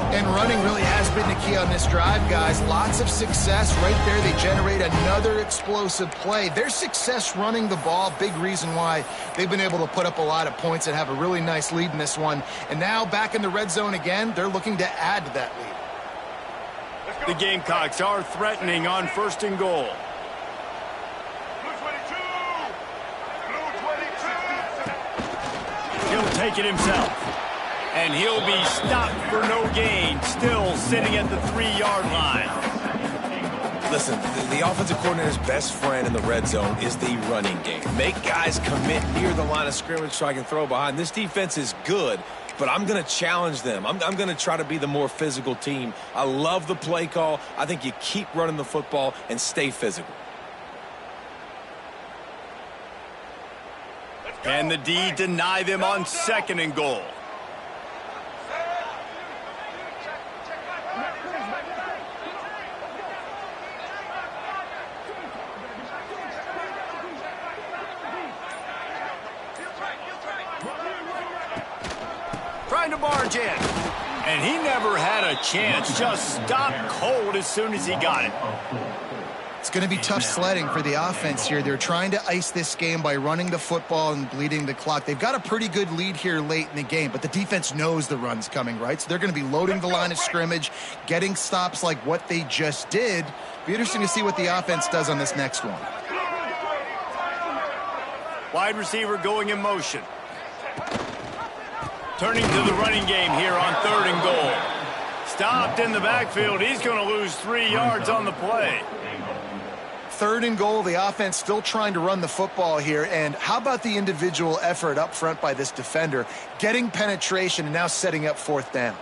And running really has been the key on this drive, guys. Lots of success right there. They generate another explosive play. Their success running the ball, big reason why they've been able to put up a lot of points and have a really nice lead in this one. And now back in the red zone again, they're looking to add to that lead. The Gamecocks are threatening on 1st and goal. He'll take it himself. And he'll be stopped for no gain, still sitting at the 3-yard line. Listen, the offensive coordinator's best friend in the red zone is the running game. Make guys commit near the line of scrimmage so I can throw behind. This defense is good, but I'm going to challenge them. I'm going to try to be the more physical team. I love the play call. I think you keep running the football and stay physical. And the D deny them on 2nd and goal. Trying to barge in. And he never had a chance. Just stopped cold as soon as he got it. It's going to be tough sledding for the offense here. They're trying to ice this game by running the football and bleeding the clock. They've got a pretty good lead here late in the game, but the defense knows the run's coming, right? So they're going to be loading the line of scrimmage, getting stops like what they just did. Be interesting to see what the offense does on this next one. Wide receiver going in motion. Turning to the running game here on 3rd and goal. Stopped in the backfield. He's going to lose 3 yards on the play. 3rd and goal, the offense still trying to run the football here. And how about the individual effort up front by this defender, getting penetration and now setting up 4th down.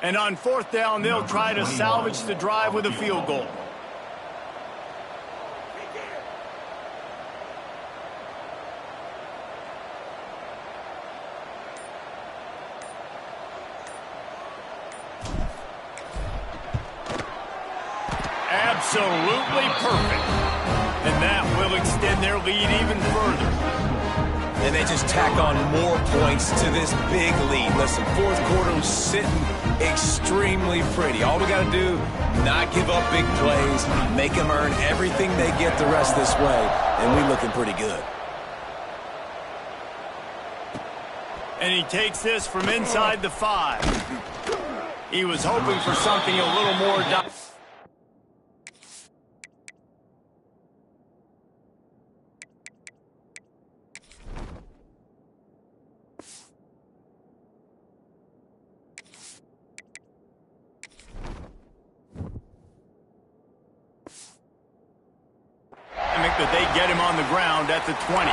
And on 4th down, they'll try to salvage the drive with a field goal. Absolutely perfect. And that will extend their lead even further. And they just tack on more points to this big lead. Listen, 4th quarter was sitting extremely pretty. All we got to do, not give up big plays, make them earn everything they get the rest this way, and we're looking pretty good. And he takes this from inside the 5. He was hoping for something a little more. That they get him on the ground at the 20.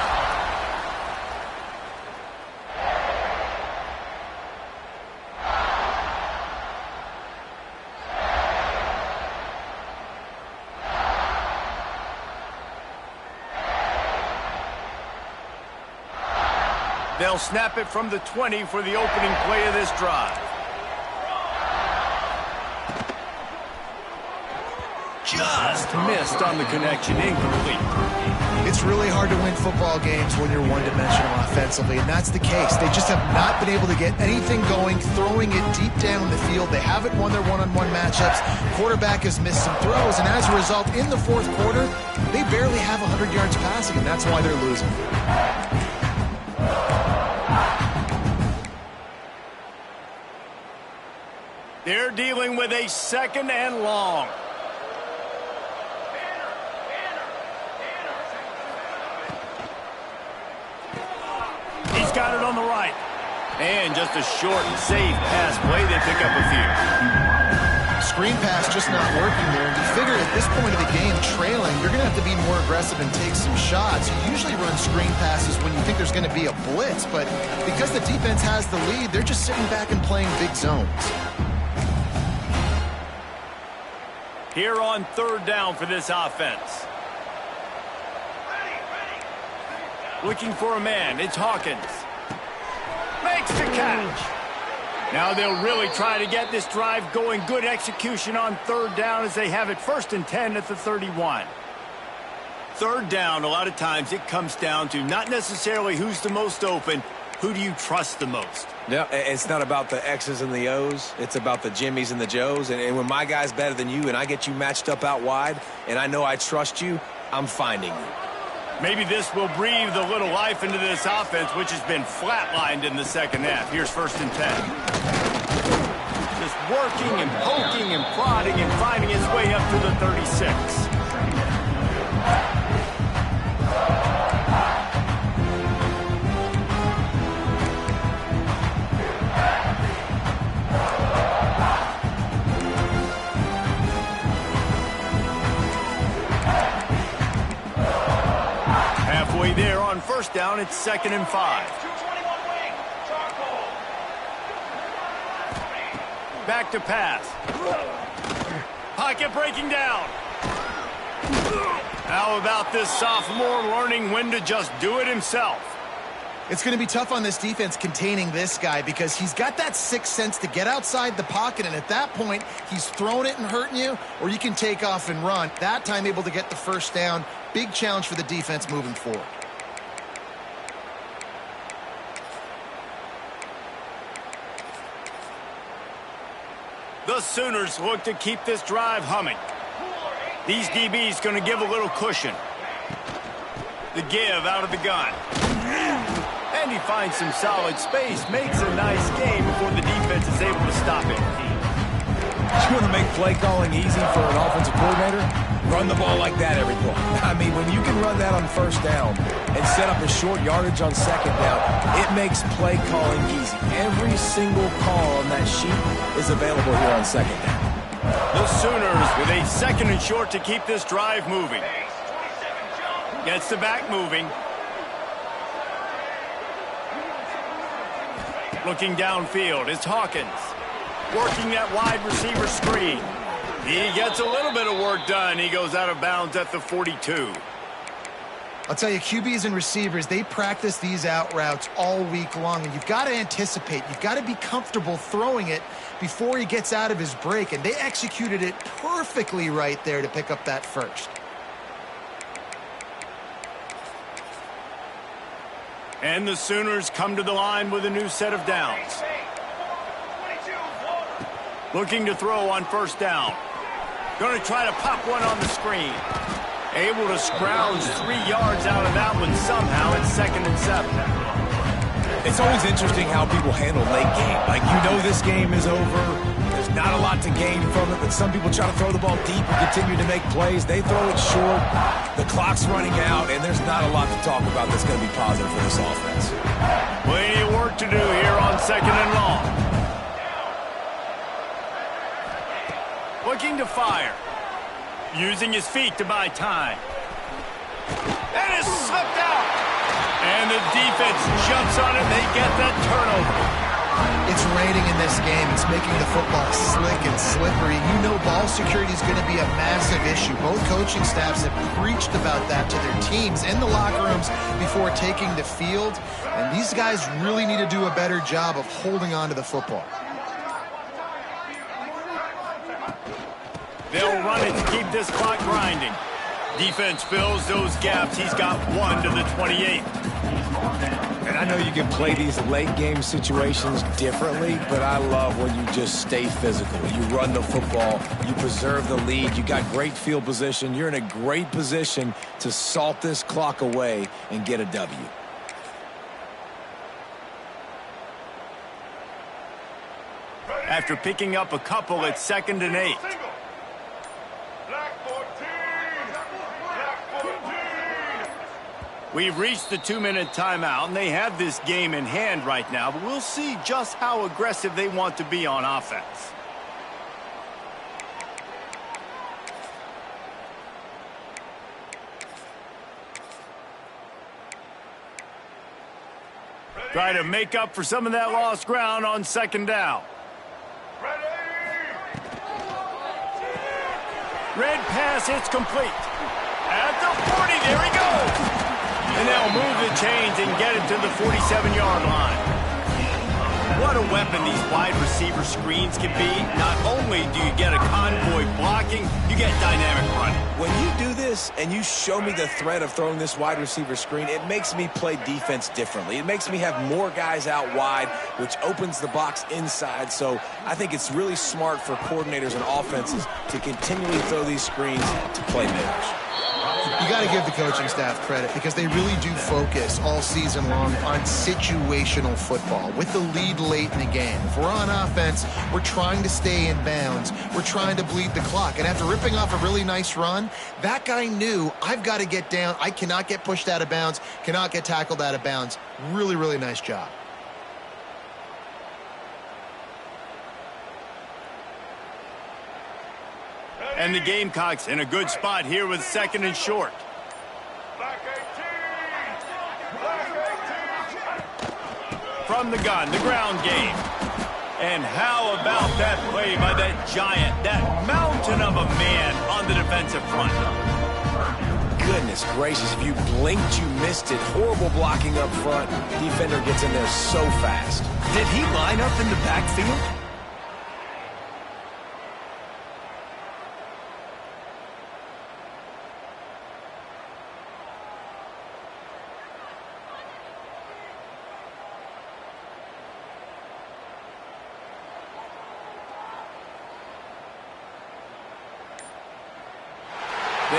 They'll snap it from the 20 for the opening play of this drive. Just missed on the connection, incomplete. It's really hard to win football games when you're one-dimensional offensively, and that's the case. They just have not been able to get anything going, throwing it deep down the field. They haven't won their one-on-one matchups. Quarterback has missed some throws, and as a result, in the 4th quarter, they barely have 100 yards passing, and that's why they're losing. They're dealing with a 2nd and long. He's got it on the right. And just a short and safe pass play. They pick up a few. Screen pass just not working there. And you figure at this point of the game, trailing, you're going to have to be more aggressive and take some shots. You usually run screen passes when you think there's going to be a blitz. But because the defense has the lead, they're just sitting back and playing big zones. Here on 3rd down for this offense. Looking for a man. It's Hawkins. Makes the catch. Now they'll really try to get this drive going. Good execution on 3rd down as they have it 1st and 10 at the 31. 3rd down, a lot of times it comes down to not necessarily who's the most open, who do you trust the most? Yeah, it's not about the X's and the O's. It's about the Jimmys and the Joes. And when my guy's better than you and I get you matched up out wide and I know I trust you, I'm finding you. Maybe this will breathe a little life into this offense, which has been flatlined in the 2nd half. Here's 1st and 10. Just working and poking and prodding and finding his way up to the 36. There on 1st down, it's 2nd and 5. Back to pass. Pocket breaking down. How about this sophomore learning when to just do it himself? It's going to be tough on this defense containing this guy because he's got that sixth sense to get outside the pocket, and at that point, he's throwing it and hurting you, or you can take off and run. That time able to get the 1st down. Big challenge for the defense moving forward. The Sooners look to keep this drive humming. These DBs going to give a little cushion. The give out of the gun. And he finds some solid space, makes a nice game before the defense is able to stop it. You want to make play calling easy for an offensive coordinator? Run the ball like that every play. I mean, when you can run that on first down and set up a short yardage on second down, it makes play calling easy. Every single call on that sheet is available here on second down. The Sooners with a second and short to keep this drive moving. Gets the back moving. Looking downfield, it's Hawkins. Working that wide receiver screen. He gets a little bit of work done. He goes out of bounds at the 42. I'll tell you, QBs and receivers, they practice these out routes all week long, and you've got to anticipate. You've got to be comfortable throwing it before he gets out of his break, and they executed it perfectly right there to pick up that first. And the Sooners come to the line with a new set of downs. Looking to throw on first down. Going to try to pop one on the screen. Able to scrounge 3 yards out of that one somehow at 2nd and 7. It's always interesting how people handle late game. Like, you know this game is over. There's not a lot to gain from it, but some people try to throw the ball deep and continue to make plays. They throw it short. The clock's running out, and there's not a lot to talk about that's going to be positive for this offense. Plenty of work to do here on 2nd and long. Looking to fire. Using his feet to buy time. And it's slipped out. And the defense jumps on it. They get that turnover. It's raining in this game. It's making the football slick and slippery. You know ball security is going to be a massive issue. Both coaching staffs have preached about that to their teams in the locker rooms before taking the field. And these guys really need to do a better job of holding on to the football. They'll run it to keep this clock grinding. Defense fills those gaps. He's got 1 to the 28. And I know you can play these late game situations differently, but I love when you just stay physical. You run the football, you preserve the lead, you got great field position. You're in a great position to salt this clock away and get a W. After picking up a couple at 2nd and 8. We've reached the 2-minute timeout, and they have this game in hand right now, but we'll see just how aggressive they want to be on offense. Try to make up for some of that lost ground on 2nd down. Red pass hits complete. At the 40, there he goes. And they'll move the chains and get it to the 47-yard line. What a weapon these wide receiver screens can be. Not only do you get a convoy blocking, you get dynamic running. When you do this and you show me the threat of throwing this wide receiver screen, it makes me play defense differently. It makes me have more guys out wide, which opens the box inside. So I think it's really smart for coordinators and offenses to continually throw these screens to playmakers. You got to give the coaching staff credit because they really do focus all season long on situational football with the lead late in the game. If we're on offense, we're trying to stay in bounds. We're trying to bleed the clock. And after ripping off a really nice run, that guy knew, I've got to get down. I cannot get pushed out of bounds, cannot get tackled out of bounds. Really, really nice job. And the Gamecocks in a good spot here with 2nd and short. From the gun, the ground game. And how about that play by that giant, that mountain of a man on the defensive front? Goodness gracious, if you blinked, you missed it. Horrible blocking up front. Defender gets in there so fast. Did he line up in the backfield?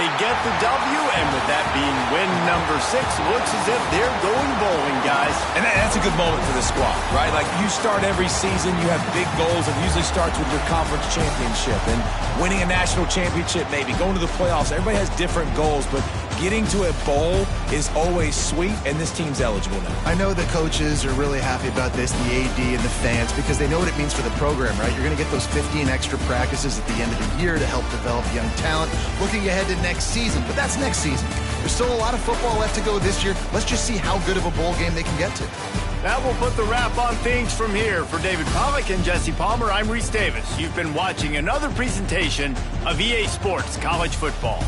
They get the W, and with that being win number 6, looks as if they're going bowling, guys. And that's a good moment for the squad, right? Like, you start every season, you have big goals. It usually starts with your conference championship and winning a national championship, maybe going to the playoffs. Everybody has different goals, but getting to a bowl is always sweet, and this team's eligible now. I know the coaches are really happy about this, the AD and the fans, because they know what it means for the program, right? You're going to get those 15 extra practices at the end of the year to help develop young talent, looking ahead to next season. But that's next season. There's still a lot of football left to go this year. Let's just see how good of a bowl game they can get to. That will put the wrap on things from here. For David Pollack and Jesse Palmer, I'm Reese Davis. You've been watching another presentation of EA Sports College Football.